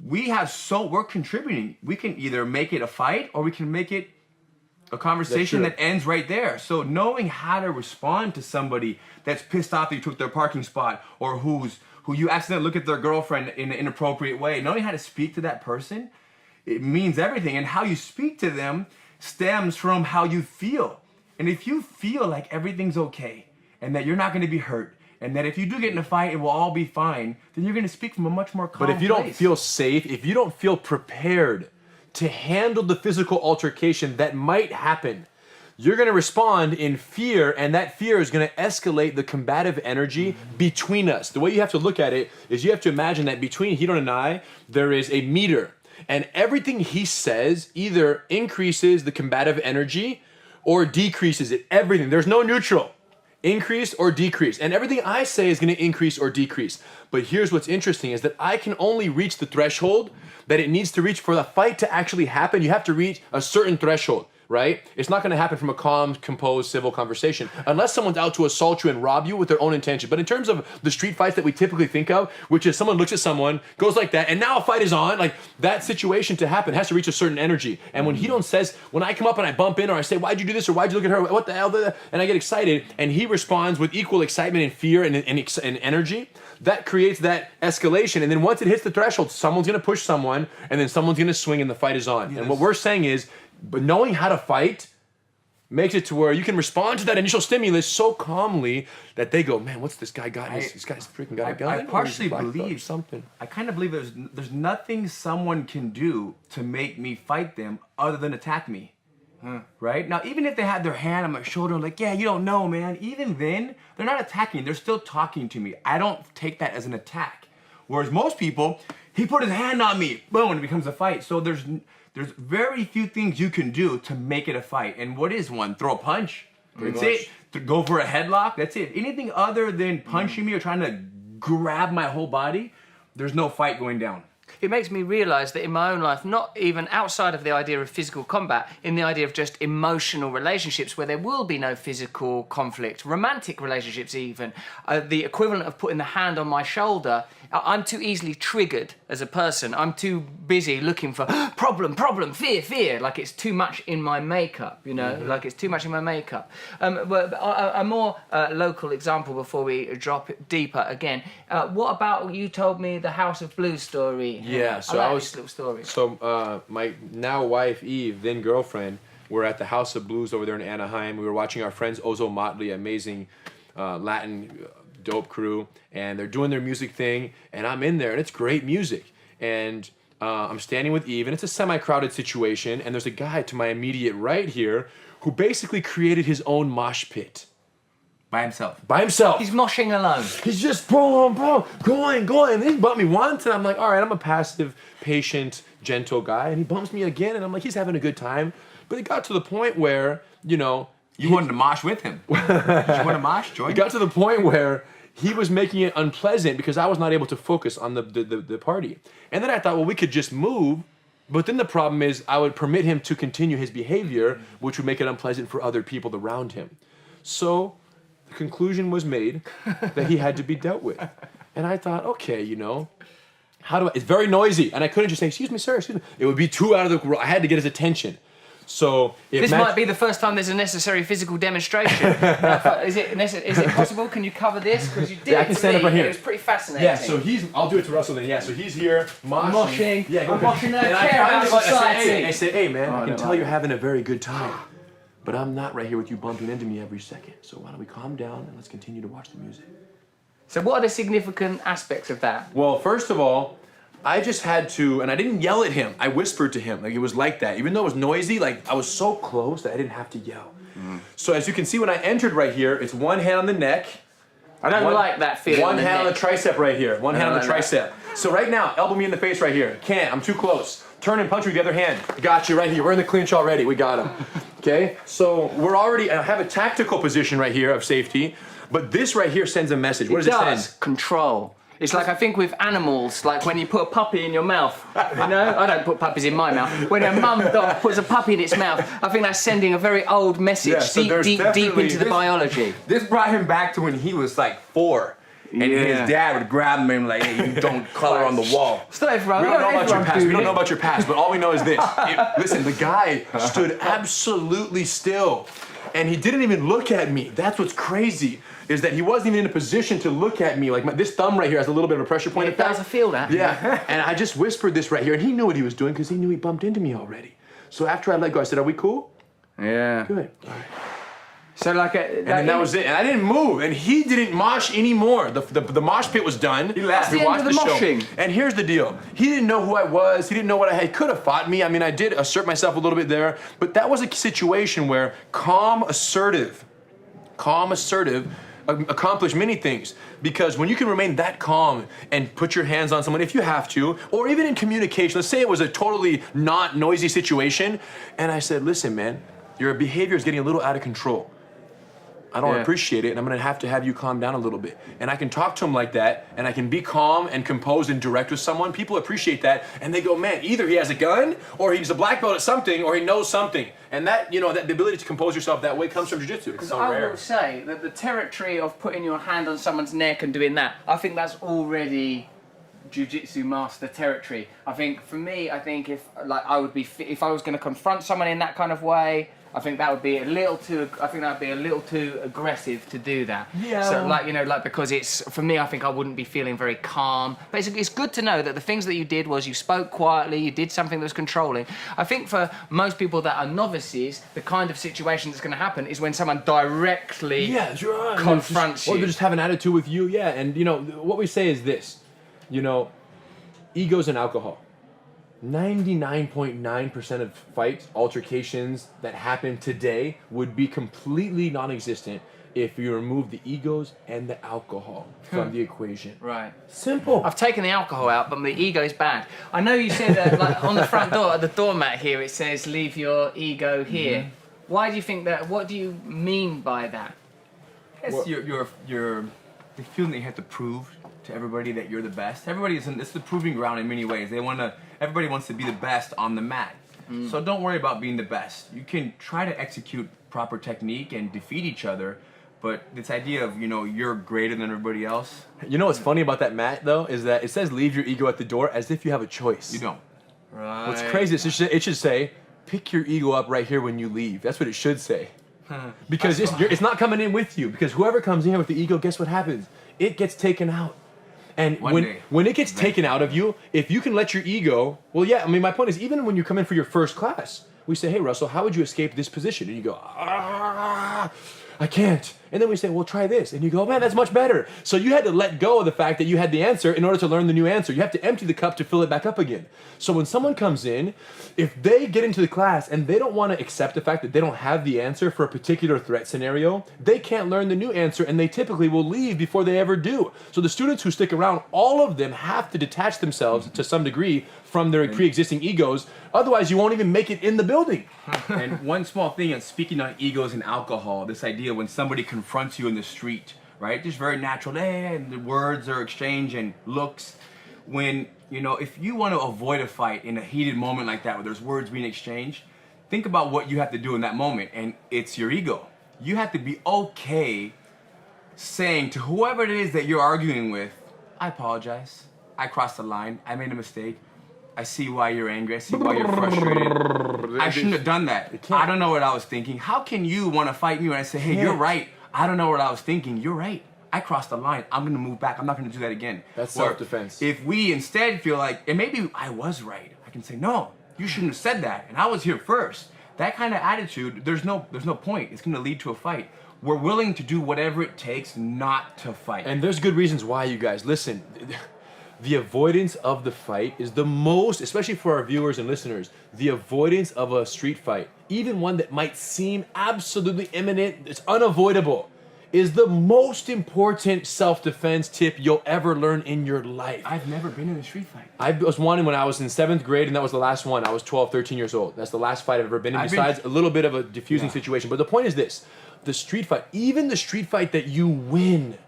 Speaker 3: we're contributing. We can either make it a fight or we can make it a conversation that ends right there. So knowing how to respond to somebody that's pissed off that you took their parking spot, or who you accidentally look at their girlfriend in an inappropriate way, knowing how to speak to that person, it means everything. And how you speak to them stems from how you feel. And if you feel like everything's okay and that you're not going to be hurt and that if you do get in a fight, it will all be fine, then you're going to speak from a much more calm
Speaker 2: But if you don't
Speaker 3: place.
Speaker 2: feel safe, if you don't feel prepared to handle the physical altercation that might happen, you're going to respond in fear, and that fear is going to escalate the combative energy between us. The way you have to look at it is you have to imagine that between Hiron and I, there is a meter, and everything he says either increases the combative energy or decreases it. Everything. There's no neutral. Increase or decrease. And everything I say is going to increase or decrease. But here's what's interesting is that I can only reach the threshold that it needs to reach for the fight to actually happen. You have to reach a certain threshold, right? It's not going to happen from a calm, composed, civil conversation unless someone's out to assault you and rob you with their own intention. But in terms of the street fights that we typically think of, which is someone looks at someone, goes like that, and now a fight is on, like that situation to happen has to reach a certain energy. And when Hiron says, when I come up and I bump in or I say, why'd you do this or why'd you look at her, what the hell, and I get excited, and he responds with equal excitement and fear and energy, that creates that escalation. And then once it hits the threshold, someone's going to push someone, and then someone's going to swing, and the fight is on. Yes. And what we're saying is, but knowing how to fight makes it to where you can respond to that initial stimulus so calmly that they go, man, what's this guy got? This guy's freaking got a gun.
Speaker 3: I partially believe
Speaker 2: something.
Speaker 3: I kind of believe there's nothing someone can do to make me fight them other than attack me. Right? Now, even if they had their hand on my shoulder, like, yeah, you don't know, man. Even then, they're not attacking. They're still talking to me. I don't take that as an attack. Whereas most people, he put his hand on me, boom, it becomes a fight. So there's very few things you can do to make it a fight. And what is one? Throw a punch. That's it. To go for a headlock. That's it. Anything other than punching me or trying to grab my whole body, there's no fight going down.
Speaker 1: It makes me realise that in my own life, not even outside of the idea of physical combat, in the idea of just emotional relationships where there will be no physical conflict, romantic relationships even, the equivalent of putting the hand on my shoulder, I'm too easily triggered as a person. I'm too busy looking for problem, fear, like it's too much in my makeup, you know, like it's too much in my makeup. But a more local example before we drop it deeper again. What about, you told me the House of Blues story?
Speaker 2: Yeah, so
Speaker 1: I like this little story.
Speaker 2: So my now wife Eve, then girlfriend, we're at the House of Blues over there in Anaheim. We were watching our friends Ozo Motley, amazing Latin dope crew, and they're doing their music thing, and I'm in there, and it's great music. And I'm standing with Eve, and it's a semi-crowded situation, and there's a guy to my immediate right here who basically created his own mosh pit.
Speaker 3: By himself.
Speaker 2: By himself.
Speaker 1: He's moshing alone.
Speaker 2: He's just boom, going. And he bumped me once, and I'm like, all right, I'm a passive, patient, gentle guy. And he bumps me again, and I'm like, he's having a good time. But it got to the point where, you know...
Speaker 3: You wanted to mosh with him. Did you want to mosh? Join
Speaker 2: It got to the point where he was making it unpleasant because I was not able to focus on the party. And then I thought, well, we could just move. But then the problem is I would permit him to continue his behavior, which would make it unpleasant for other people around him. So... the conclusion was made that he had to be dealt with. And I thought, okay, you know, it's very noisy. And I couldn't just say, excuse me, sir, excuse me. It would be too out of the, I had to get his attention. So
Speaker 1: this might be the first time there's a necessary physical demonstration. Is it possible? Can you cover this? Because you did.
Speaker 2: Yeah, I can stand up right here.
Speaker 1: It was pretty fascinating.
Speaker 2: Yeah, so I'll do it to Russell then. Yeah, so he's here moshing. Yeah,
Speaker 1: I'm moshing a chair out of society.
Speaker 2: I say, hey man, I can tell you're having a very good time. But I'm not right here with you bumping into me every second. So why don't we calm down and let's continue to watch the music.
Speaker 1: So what are the significant aspects of that?
Speaker 2: Well, first of all, I just had to, and I didn't yell at him. I whispered to him. Like, it was like that. Even though it was noisy, like, I was so close that I didn't have to yell. So as you can see, when I entered right here, it's one hand on the neck.
Speaker 1: I don't like that feeling.
Speaker 2: One hand on the tricep right here. One hand on the tricep. So right now, elbow me in the face right here. Can't, I'm too close. Turn and punch with the other hand. Got you right here. We're in the clinch already. We got him. Okay? So I have a tactical position right here of safety, but this right here sends a message. What does it send?
Speaker 1: Control. It's like, I think with animals, like when you put a puppy in your mouth, you know? I don't put puppies in my mouth. When a mum dog puts a puppy in its mouth, I think that's sending a very old message deep into the biology.
Speaker 3: This brought him back to when he was like 4. And his dad would grab him and like, hey, you don't color on the wall.
Speaker 1: Stop,
Speaker 2: we don't know about your past. We don't know about your past, but all we know is this. Listen, the guy stood absolutely still, and he didn't even look at me. That's what's crazy, is that he wasn't even in a position to look at me. Like this thumb right here has a little bit of a pressure point.
Speaker 1: It does, I feel that.
Speaker 2: Yeah, and I just whispered this right here, and he knew what he was doing because he knew he bumped into me already. So after I let go, I said, are we cool?
Speaker 1: Yeah.
Speaker 2: Good. All right.
Speaker 1: So like,
Speaker 2: And then that was it. And I didn't move. And he didn't mosh anymore. The mosh pit was done.
Speaker 3: He left.
Speaker 1: That's the end of the moshing.
Speaker 2: And here's the deal. He didn't know who I was. He didn't know what I had. He could have fought me. I mean, I did assert myself a little bit there. But that was a situation where calm, assertive, accomplish many things, because when you can remain that calm and put your hands on someone if you have to, or even in communication, let's say it was a totally not noisy situation, and I said, listen man, your behavior is getting a little out of control. I don't appreciate it, and I'm gonna have to have you calm down a little bit. And I can talk to him like that, and I can be calm and composed and direct with someone. People appreciate that, and they go, man, either he has a gun, or he's a black belt at something, or he knows something. And that, that the ability to compose yourself that way comes from jiu-jitsu. It's so rare.
Speaker 1: I will say that the territory of putting your hand on someone's neck and doing that, I think that's already jiu-jitsu master territory. I think for me, if I was going to confront someone in that kind of way, I think that would be a little too. I think that would be a little too aggressive to do that.
Speaker 2: Yeah.
Speaker 1: So because it's for me, I think I wouldn't be feeling very calm. Basically, it's good to know that the things that you did was you spoke quietly, you did something that was controlling. I think for most people that are novices, the kind of situation that's going to happen is when someone directly confronts you.
Speaker 2: Or they just have an attitude with you. Yeah, and what we say is this. Egos and alcohol. 99.9% of fights, altercations that happen today would be completely non-existent if you remove the egos and the alcohol from the equation.
Speaker 1: Right.
Speaker 2: Simple.
Speaker 1: I've taken the alcohol out, but the ego is bad. I know you said that on the front door, the doormat here, it says, leave your ego here. Mm-hmm. Why do you think that? What do you mean by that?
Speaker 3: It's you're the feeling that you have to prove to everybody that you're the best. It's the proving ground in many ways. Everybody wants to be the best on the mat. So don't worry about being the best. You can try to execute proper technique and defeat each other, but this idea of, you're greater than everybody else.
Speaker 2: What's funny about that mat, though, is that it says leave your ego at the door as if you have a choice.
Speaker 3: You don't.
Speaker 2: Right. What's crazy is it should say, pick your ego up right here when you leave. That's what it should say. Because it's not coming in with you. Because whoever comes in here with the ego, guess what happens? It gets taken out. And when it gets taken out of you, if you can let your ego, my point is, even when you come in for your first class, we say, hey, Russell, how would you escape this position? And you go, I can't. And then we say, well, try this. And you go, man, that's much better. So you had to let go of the fact that you had the answer in order to learn the new answer. You have to empty the cup to fill it back up again. So when someone comes in, if they get into the class and they don't want to accept the fact that they don't have the answer for a particular threat scenario, they can't learn the new answer, and they typically will leave before they ever do. So the students who stick around, all of them have to detach themselves to some degree from their pre-existing egos. Otherwise, you won't even make it in the building.
Speaker 3: And one small thing, and speaking on egos and alcohol, this idea when somebody confronts you in the street, right? Just very natural, and the words are exchanged and looks. When, if you want to avoid a fight in a heated moment like that where there's words being exchanged, think about what you have to do in that moment, and it's your ego. You have to be okay saying to whoever it is that you're arguing with, I apologize. I crossed the line. I made a mistake. I see why you're angry. I see why you're frustrated. I shouldn't have done that. I don't know what I was thinking. How can you want to fight me when I say, hey, you're right. I don't know what I was thinking. You're right. I crossed the line. I'm going to move back. I'm not going to do that again.
Speaker 2: That's self-defense.
Speaker 3: If we instead feel like, and maybe I was right, I can say, no, you shouldn't have said that. And I was here first. That kind of attitude, there's no point. It's going to lead to a fight. We're willing to do whatever it takes not to fight.
Speaker 2: And there's good reasons why, you guys. Listen. The avoidance of the fight is the most, especially for our viewers and listeners, the avoidance of a street fight, even one that might seem absolutely imminent, it's unavoidable, is the most important self-defense tip you'll ever learn in your life.
Speaker 3: I've never been in a street fight.
Speaker 2: I was one when I was in 7th grade, and that was the last one. I was 12, 13 years old. That's the last fight I've ever been in, besides a little bit of a diffusing situation. But the point is this, the street fight, even the street fight that you win,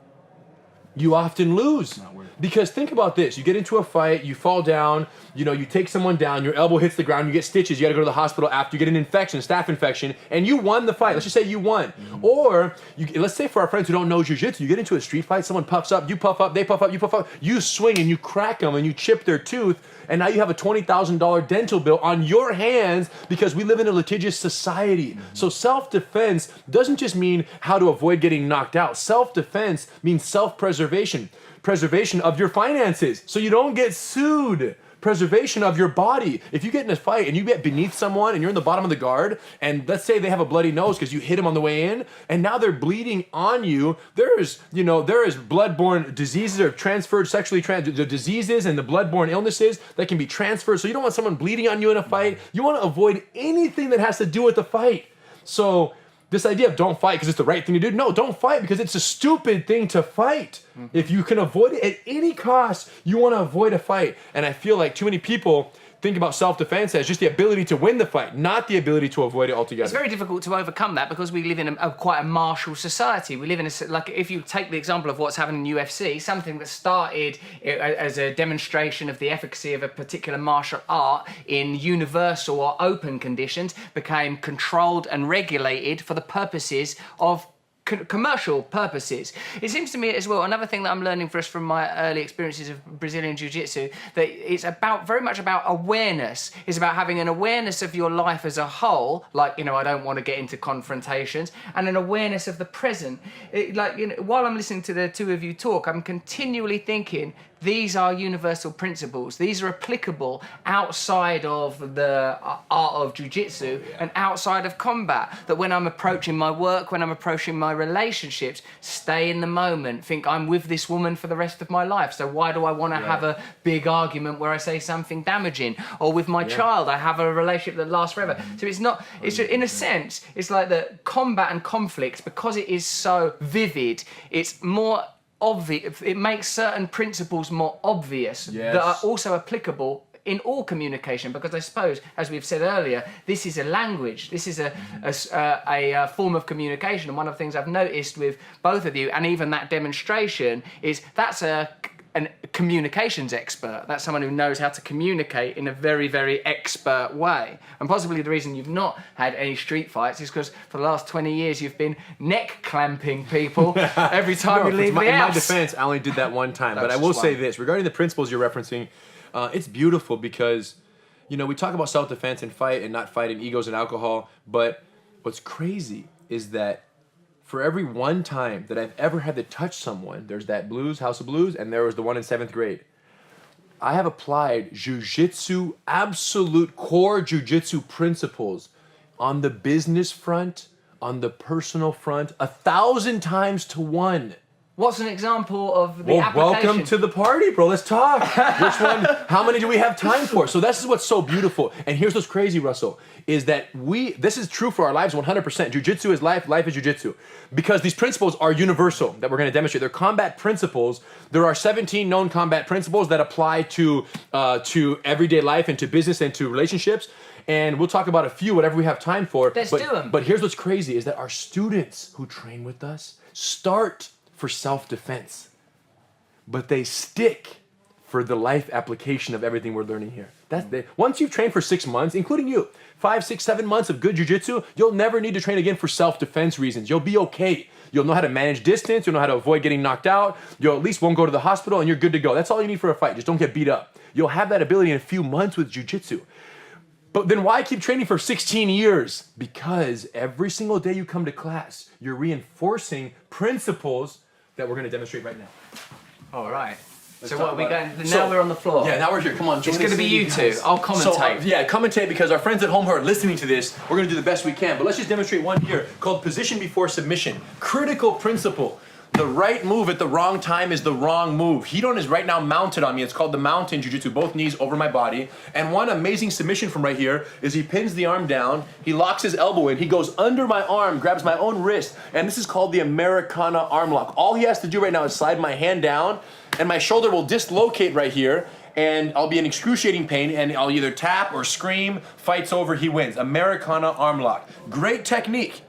Speaker 2: you often lose. Because think about this, you get into a fight, you fall down, you take someone down, your elbow hits the ground, you get stitches, you gotta go to the hospital after, you get an infection, staph infection, and you won the fight. Let's just say you won. Mm-hmm. Or, let's say for our friends who don't know jiu-jitsu, you get into a street fight, someone puffs up, you puff up, they puff up, you puff up, you swing and you crack them and you chip their tooth, and now you have a $20,000 dental bill on your hands because we live in a litigious society. Mm-hmm. So self-defense doesn't just mean how to avoid getting knocked out. Self-defense means self-preservation. Preservation of your finances so you don't get sued. preservation of your body. If you get in a fight and you get beneath someone and you're in the bottom of the guard, and let's say they have a bloody nose because you hit them on the way in, and now they're bleeding on you, there is bloodborne diseases or transferred the diseases and the bloodborne illnesses that can be transferred. So you don't want someone bleeding on you in a fight. You want to avoid anything that has to do with the fight. So this idea of don't fight because it's the right thing to do. No, don't fight because it's a stupid thing to fight. If you can avoid it at any cost, you want to avoid a fight. And I feel like too many people think about self-defense as just the ability to win the fight, not the ability to avoid it altogether.
Speaker 1: It's very difficult to overcome that because we live in quite a martial society. We live in like, if you take the example of what's happening in UFC, something that started as a demonstration of the efficacy of a particular martial art in universal or open conditions became controlled and regulated for the purposes of commercial purposes. It seems to me as well, another thing that I'm learning from my early experiences of Brazilian Jiu-Jitsu, that it's very much about awareness. It's about having an awareness of your life as a whole, like, I don't want to get into confrontations, and an awareness of the present. While I'm listening to the two of you talk, I'm continually thinking, these are universal principles. These are applicable outside of the art of jiu-jitsu and outside of combat. That when I'm approaching my work, when I'm approaching my relationships, stay in the moment. Think I'm with this woman for the rest of my life. So why do I want to have a big argument where I say something damaging? Or with my child, I have a relationship that lasts forever. So it's not, it's just, in a sense, it's like the combat and conflicts, because it is so vivid, it's more obvious, it makes certain principles more obvious that are also applicable in all communication, because I suppose, as we've said earlier, this is a language, this is a form of communication, and one of the things I've noticed with both of you, and even that demonstration, is that's a communications expert. That's someone who knows how to communicate in a very, very expert way. And possibly the reason you've not had any street fights is because for the last 20 years you've been neck clamping people every time you leave the house.
Speaker 2: In my defense, I only did that one time. But I will say this, regarding the principles you're referencing, it's beautiful because, we talk about self-defense and fight and not fighting egos and alcohol, but what's crazy is that for every one time that I've ever had to touch someone, there's that House of Blues, and there was the one in 7th grade. I have applied jiu-jitsu, absolute core jiu-jitsu principles on the business front, on the personal front, 1,000 times to 1.
Speaker 1: What's an example of the application?
Speaker 2: Welcome to the party, bro. Let's talk. Which one? How many do we have time for? So this is what's so beautiful. And here's what's crazy, Russell, is that this is true for our lives 100%. Jiu-jitsu is life, life is jiu-jitsu. Because these principles are universal that we're going to demonstrate. They're combat principles. There are 17 known combat principles that apply to everyday life and to business and to relationships. And we'll talk about a few, whatever we have time for.
Speaker 1: Let's do them.
Speaker 2: But here's what's crazy is that our students who train with us start for self-defense, but they stick for the life application of everything we're learning here. Once you've trained for 6 months, including you, 5, 6, 7 months of good jiu-jitsu, you'll never need to train again for self-defense reasons. You'll be okay. You'll know how to manage distance. You'll know how to avoid getting knocked out. You'll at least won't go to the hospital, and you're good to go. That's all you need for a fight. Just don't get beat up. You'll have that ability in a few months with jiu-jitsu. But then why keep training for 16 years? Because every single day you come to class, you're reinforcing principles that we're going to demonstrate right now.
Speaker 1: All right. So what are we going? Now we're on the floor.
Speaker 2: Yeah, now we're here. Come on.
Speaker 1: It's going to be you two. I'll commentate.
Speaker 2: So, commentate, because our friends at home who are listening to this, we're going to do the best we can. But let's just demonstrate one here called position before submission. Critical principle. The right move at the wrong time is the wrong move. Hidon is right now mounted on me. It's called the mountain jiu-jitsu, both knees over my body. And one amazing submission from right here is he pins the arm down, he locks his elbow in, he goes under my arm, grabs my own wrist, and this is called the Americana arm lock. All he has to do right now is slide my hand down, and my shoulder will dislocate right here, and I'll be in excruciating pain, and I'll either tap or scream. Fight's over, he wins. Americana arm lock. Great technique.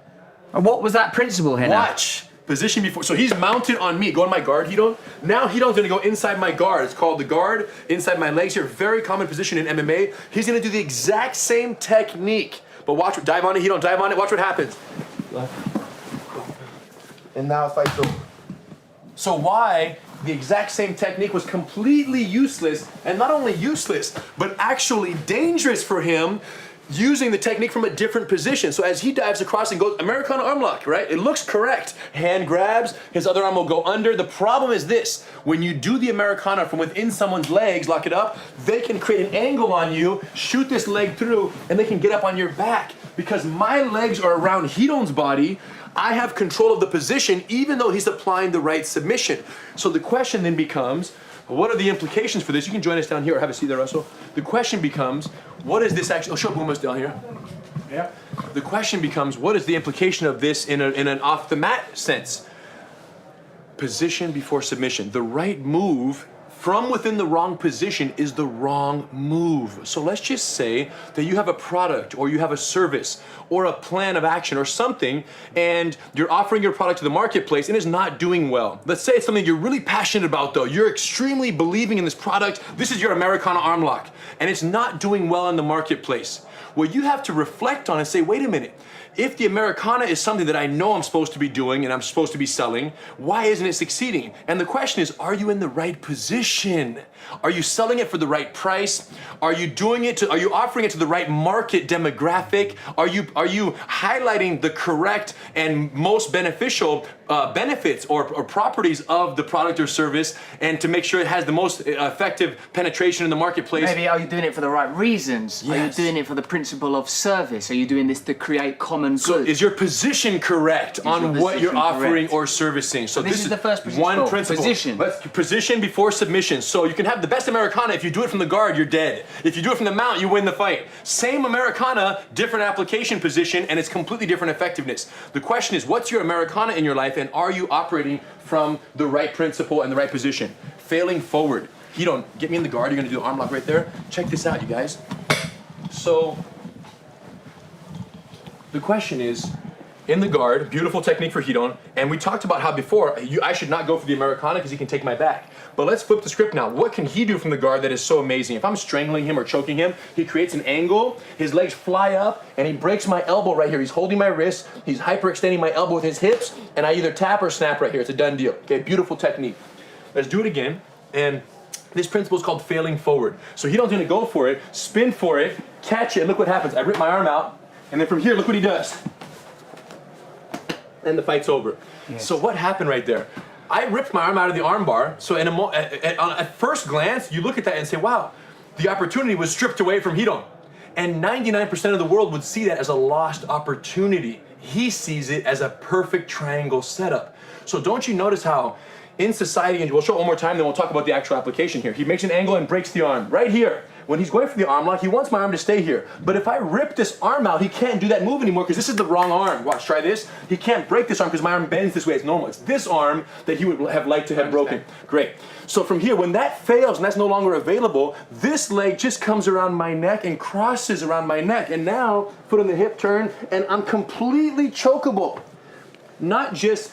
Speaker 1: And what was that principle, Rener?
Speaker 2: Watch. Position before, so he's mounted on me. Go on my guard, Hidon. Now Hidon's gonna go inside my guard. It's called the guard, inside my legs here. Very common position in MMA. He's gonna do the exact same technique. But watch, dive on it, Hidon, dive on it, watch what happens. And now fight's over. So why the exact same technique was completely useless, and not only useless, but actually dangerous for him, using the technique from a different position. So as he dives across and goes, Americana arm lock, right? It looks correct. Hand grabs, his other arm will go under. The problem is this, when you do the Americana from within someone's legs, lock it up, they can create an angle on you, shoot this leg through, and they can get up on your back. Because my legs are around Hiron's body, I have control of the position even though he's applying the right submission. So the question then becomes, what are the implications for this? You can join us down here or have a seat there, Russell. The question becomes, what is this actually? Oh, show Pumas down here. Yeah. The question becomes, what is the implication of this in an off the mat sense? Position before submission. The right move from within the wrong position is the wrong move. So let's just say that you have a product or you have a service or a plan of action or something, and you're offering your product to the marketplace and it's not doing well. Let's say it's something you're really passionate about though. You're extremely believing in this product. This is your Americana arm lock, and it's not doing well in the marketplace. Well, you have to reflect on and say, wait a minute. If the Americana is something that I know I'm supposed to be doing and I'm supposed to be selling, why isn't it succeeding? And the question is, are you in the right position? Are you selling it for the right price? Are you offering it to the right market demographic? Are you highlighting the correct and most beneficial benefits or properties of the product or service, and to make sure it has the most effective penetration in the marketplace?
Speaker 1: Maybe are you doing it for the right reasons?
Speaker 2: Yes.
Speaker 1: Are you doing it for the principle of service? Are you doing this to create common good?
Speaker 2: So is your position correct on what you're offering
Speaker 1: correct?
Speaker 2: or servicing? So
Speaker 1: this is the first principle.
Speaker 2: one principle.
Speaker 1: Position.
Speaker 2: Position before submission. So you can have the best Americana. If you do it from the guard, you're dead. If you do it from the mount, you win the fight. Same Americana, different application position, and it's completely different effectiveness. The question is, what's your Americana in your life, and are you operating from the right principle and the right position? Failing forward. You don't get me in the guard. You're going to do the arm lock right there. Check this out, you guys. So the question is, in the guard, beautiful technique for Hiron, and we talked about how before, I should not go for the Americana because he can take my back. But let's flip the script now. What can he do from the guard that is so amazing? If I'm strangling him or choking him, he creates an angle, his legs fly up, and he breaks my elbow right here. He's holding my wrist, he's hyperextending my elbow with his hips, and I either tap or snap right here. It's a done deal. Okay, beautiful technique. Let's do it again, and this principle is called failing forward. So Hiron's gonna go for it, spin for it, catch it, and look what happens. I rip my arm out, and then from here, look what he does. And the fight's over. Yes. So what happened right there? I ripped my arm out of the arm bar, so at first glance, you look at that and say, wow, the opportunity was stripped away from Hiron. And 99% of the world would see that as a lost opportunity. He sees it as a perfect triangle setup. So don't you notice how in society, and we'll show it one more time, then we'll talk about the actual application here. He makes an angle and breaks the arm right here. When he's going for the arm lock, he wants my arm to stay here. But if I rip this arm out, he can't do that move anymore because this is the wrong arm. Watch, try this. He can't break this arm because my arm bends this way. It's normal. It's this arm that he would have liked to have broken. Great. So from here, when that fails and that's no longer available, this leg just comes around my neck and crosses around my neck. And now, foot on the hip turn, and I'm completely chokeable. Not just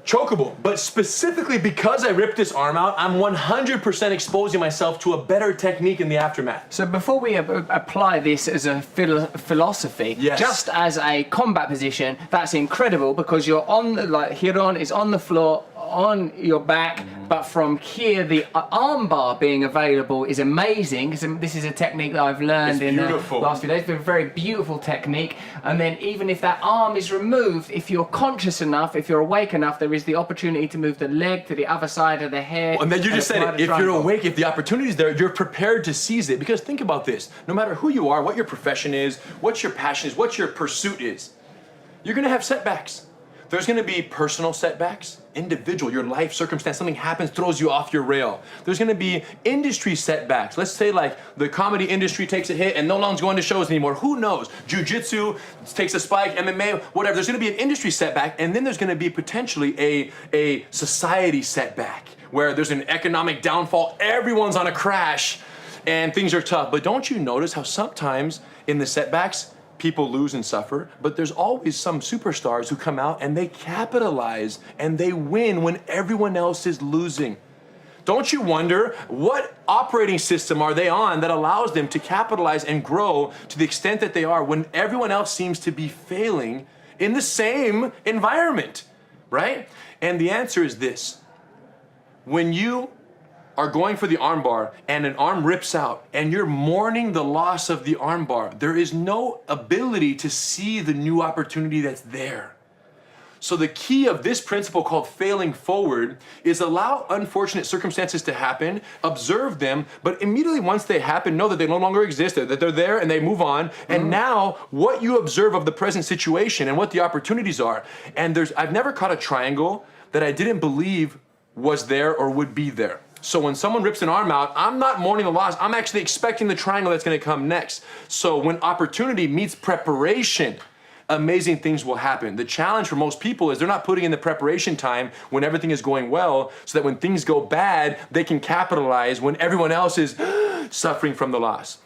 Speaker 2: chokeable, but specifically because I ripped this arm out, I'm 100% exposing myself to a better technique in the aftermath.
Speaker 1: So before we apply this as a philosophy,
Speaker 2: yes,
Speaker 1: just as a combat position, that's incredible because you're on, like Hiron is on the floor, on your back, but from here the arm bar being available is amazing. This is a technique that I've learned in the last few days. It's a very beautiful technique, and then even if that arm is removed, if you're conscious enough, if you're awake enough, there is the opportunity to move the leg to the other side of the head.
Speaker 2: And then you just said it, if you're awake, if the opportunity is there, you're prepared to seize it. Because think about this, no matter who you are, what your profession is, what your passion is, what your pursuit is, you're gonna have setbacks. There's gonna be personal setbacks, individual, your life circumstance, something happens, throws you off your rail. There's gonna be industry setbacks. Let's say like the comedy industry takes a hit and no longer going to shows anymore. Who knows? Jiu-jitsu takes a spike, MMA, whatever. There's gonna be an industry setback, and then there's gonna be potentially a society setback where there's an economic downfall, everyone's on a crash, and things are tough. But don't you notice how sometimes in the setbacks, people lose and suffer, but there's always some superstars who come out and they capitalize and they win when everyone else is losing. Don't you wonder what operating system are they on that allows them to capitalize and grow to the extent that they are when everyone else seems to be failing in the same environment, right? And the answer is this. When you are going for the armbar and an arm rips out and you're mourning the loss of the armbar, there is no ability to see the new opportunity that's there. So the key of this principle called failing forward is allow unfortunate circumstances to happen, observe them, but immediately once they happen, know that they no longer exist, that they're there and they move on. And now what you observe of the present situation and what the opportunities are. And I've never caught a triangle that I didn't believe was there or would be there. So when someone rips an arm out, I'm not mourning the loss, I'm actually expecting the triangle that's gonna come next. So when opportunity meets preparation, amazing things will happen. The challenge for most people is they're not putting in the preparation time when everything is going well, so that when things go bad, they can capitalize when everyone else is suffering from the loss.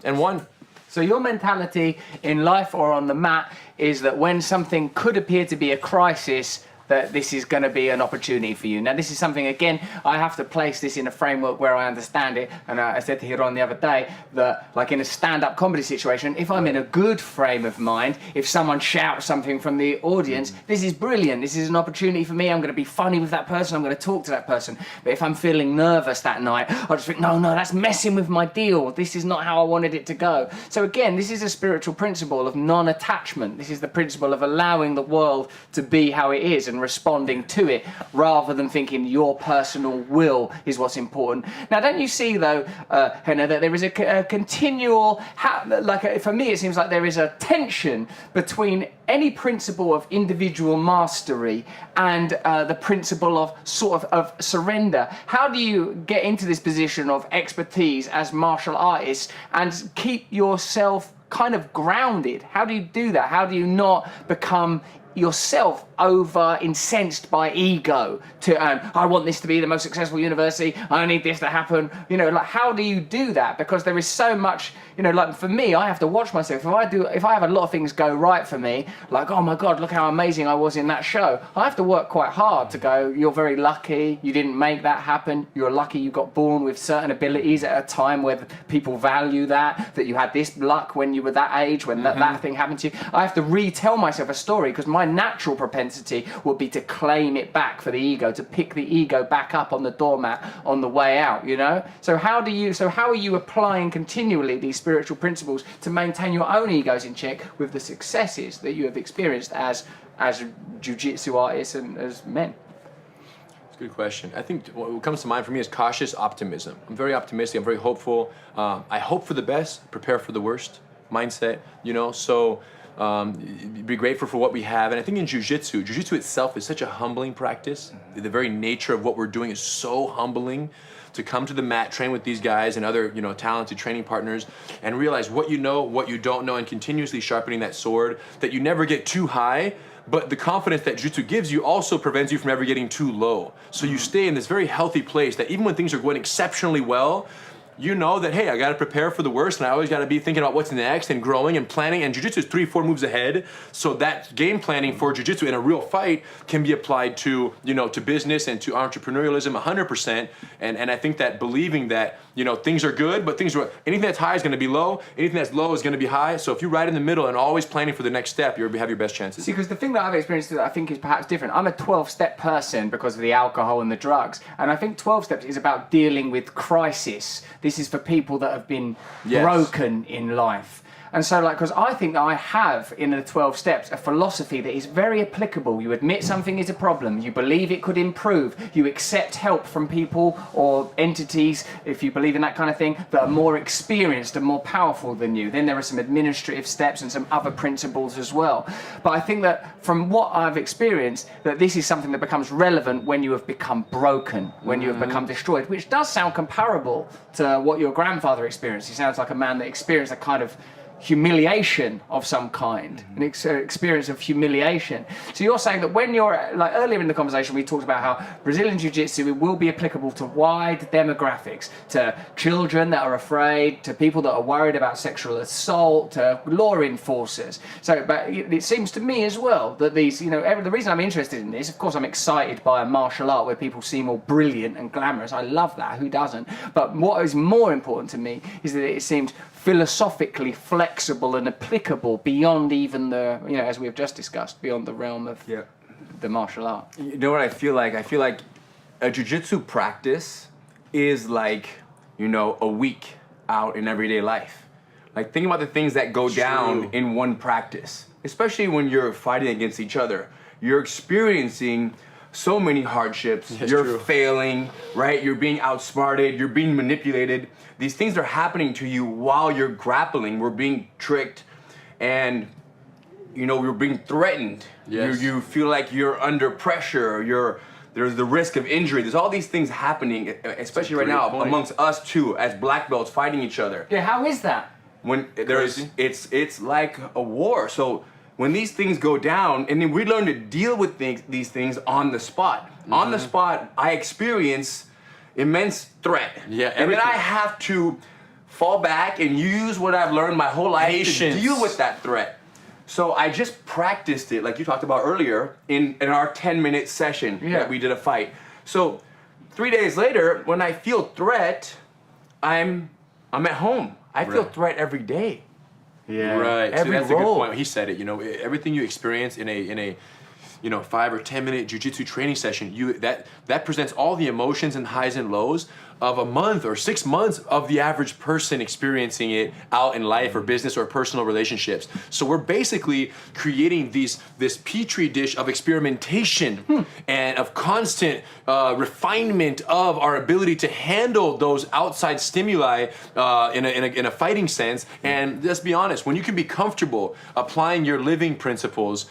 Speaker 1: So your mentality in life or on the mat is that when something could appear to be a crisis, that this is going to be an opportunity for you. Now, this is something, again, I have to place this in a framework where I understand it. And I said to Ryron the other day that, like in a stand-up comedy situation, if I'm in a good frame of mind, if someone shouts something from the audience, this is brilliant. This is an opportunity for me. I'm going to be funny with that person. I'm going to talk to that person. But if I'm feeling nervous that night, I just think, no, that's messing with my deal. This is not how I wanted it to go. So again, this is a spiritual principle of non-attachment. This is the principle of allowing the world to be how it is and responding to it, rather than thinking your personal will is what's important. Now, don't you see, though, Rener, that there is a continual, for me, it seems like there is a tension between any principle of individual mastery and the principle of of surrender. How do you get into this position of expertise as martial artists and keep yourself kind of grounded? How do you do that? How do you not become yourself over incensed by ego to I want this to be the most successful university, I need this to happen, how do you do that? Because there is so much, for me, I have to watch myself. If I have a lot of things go right for me, like, oh my God, look how amazing I was in that show, I have to work quite hard to go, you're very lucky you didn't make that happen, you're lucky you got born with certain abilities at a time where people value that you had this luck when you were that age, when that thing happened to you. I have to retell myself a story because my natural propensity would be to claim it back for the ego, to pick the ego back up on the doormat on the way out, So how are you applying continually these spiritual principles to maintain your own egos in check with the successes that you have experienced as jiu-jitsu artists and as men?
Speaker 2: It's a good question. I think what comes to mind for me is cautious optimism. I'm very optimistic, I'm very hopeful. I hope for the best, prepare for the worst mindset, so be grateful for what we have. And I think in jiu-jitsu itself is such a humbling practice. The very nature of what we're doing is so humbling, to come to the mat, train with these guys and other talented training partners, and realize what you know, what you don't know, and continuously sharpening that sword, that you never get too high, but the confidence that jiu-jitsu gives you also prevents you from ever getting too low. So you stay in this very healthy place that even when things are going exceptionally well, you know that, hey, I got to prepare for the worst, and I always got to be thinking about what's next and growing and planning. And jiu-jitsu is 3-4 moves ahead. So that game planning for jiu-jitsu in a real fight can be applied to, to business and to entrepreneurialism 100%. And I think that believing that, things are good, but anything that's high is going to be low. Anything that's low is going to be high. So if you're right in the middle and always planning for the next step, you'll have your best chances.
Speaker 1: See, because the thing that I've experienced that I think is perhaps different, I'm a 12-step person because of the alcohol and the drugs. And I think 12 steps is about dealing with crisis. This is for people that have been broken in life. And so, because I think that I have, in the 12 steps, a philosophy that is very applicable. You admit something is a problem. You believe it could improve. You accept help from people or entities, if you believe in that kind of thing, that are more experienced and more powerful than you. Then there are some administrative steps and some other principles as well. But I think that from what I've experienced, that this is something that becomes relevant when you have become broken, when you have become destroyed, which does sound comparable to what your grandfather experienced. He sounds like a man that experienced a kind of humiliation of some kind, an experience of humiliation. So you're saying that when you're, earlier in the conversation we talked about how Brazilian Jiu-Jitsu will be applicable to wide demographics, to children that are afraid, to people that are worried about sexual assault, to law enforcers. So, but it seems to me as well that these, the reason I'm interested in this, of course I'm excited by a martial art where people seem all brilliant and glamorous. I love that, who doesn't? But what is more important to me is that it seems philosophically flexible and applicable beyond even the, as we have just discussed, beyond the realm of the martial art.
Speaker 4: You know what I feel like? I feel like a jiu-jitsu practice
Speaker 3: is like, you know, a week out in everyday life. Like, think about the things that go down in one practice, especially when you're fighting against each other. You're experiencing so many hardships. You're failing, right? You're being outsmarted. You're being manipulated. These things are happening to you while you're grappling. We're being tricked, and you know, we're being threatened.
Speaker 2: Yes.
Speaker 3: You feel like you're under pressure. There's the risk of injury. There's all these things happening, especially right now amongst us too, as black belts fighting each other.
Speaker 1: Yeah, how is that?
Speaker 3: When it's like a war. So when these things go down, and then we learn to deal with these things on the spot. On the spot, I experience immense threat.
Speaker 2: Yeah,
Speaker 3: and then I have to fall back and use what I've learned my whole life to deal with that threat. So I just practiced it, like you talked about earlier, in our 10-minute session that we did a fight. So 3 days later, when I feel threat, I'm at home. I feel threat every day.
Speaker 1: Yeah.
Speaker 2: Right.
Speaker 3: Every
Speaker 2: that's
Speaker 3: roll.
Speaker 2: a good point. He said it. You know, everything you experience in a 5 or 10 minute jiu-jitsu training session, that presents all the emotions and highs and lows of a month or 6 months of the average person experiencing it out in life or business or personal relationships. So we're basically creating this petri dish of experimentation and of constant refinement of our ability to handle those outside stimuli in a fighting sense. And let's be honest, when you can be comfortable applying your living principles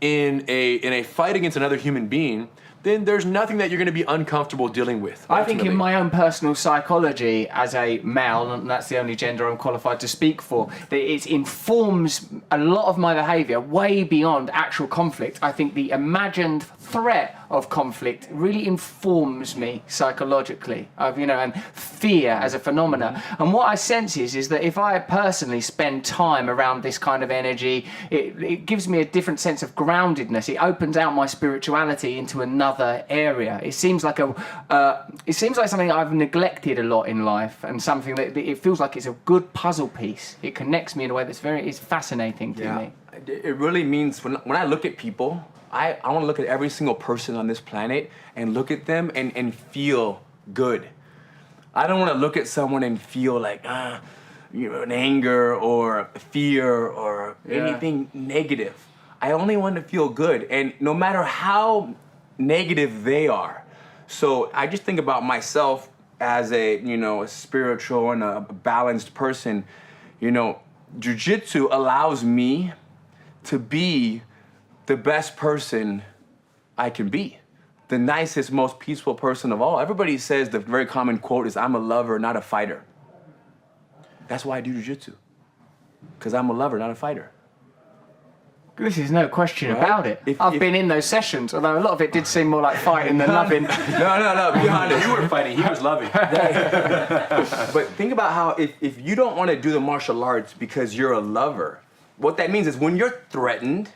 Speaker 2: in a fight against another human being, then there's nothing that you're going to be uncomfortable dealing with.
Speaker 1: I think in my own personal psychology as a male, and that's the only gender I'm qualified to speak for, that it informs a lot of my behaviour way beyond actual conflict. I think the imagined threat of conflict really informs me psychologically, and fear as a phenomena. And what I sense is that if I personally spend time around this kind of energy, it gives me a different sense of groundedness. It opens out my spirituality into another area. It seems like something I've neglected a lot in life, and something that it feels like it's a good puzzle piece. It connects me in a way it's fascinating to me.
Speaker 3: It really means when I look at people, I want to look at every single person on this planet and look at them and feel good. I don't want to look at someone and feel like an anger or fear or anything negative. I only want to feel good, and no matter how negative they are. So I just think about myself as a spiritual and a balanced person. Jiu-jitsu allows me to be the best person I can be, the nicest, most peaceful person of all. Everybody says the very common quote is, "I'm a lover, not a fighter." That's why I do jiu-jitsu, because I'm a lover, not a fighter.
Speaker 1: This is no question about it. I've been in those sessions, although a lot of it did seem more like fighting than loving.
Speaker 3: No, be honest.
Speaker 2: You were fighting, he was loving.
Speaker 3: But think about how if you don't want to do the martial arts because you're a lover, what that means is when you're threatened,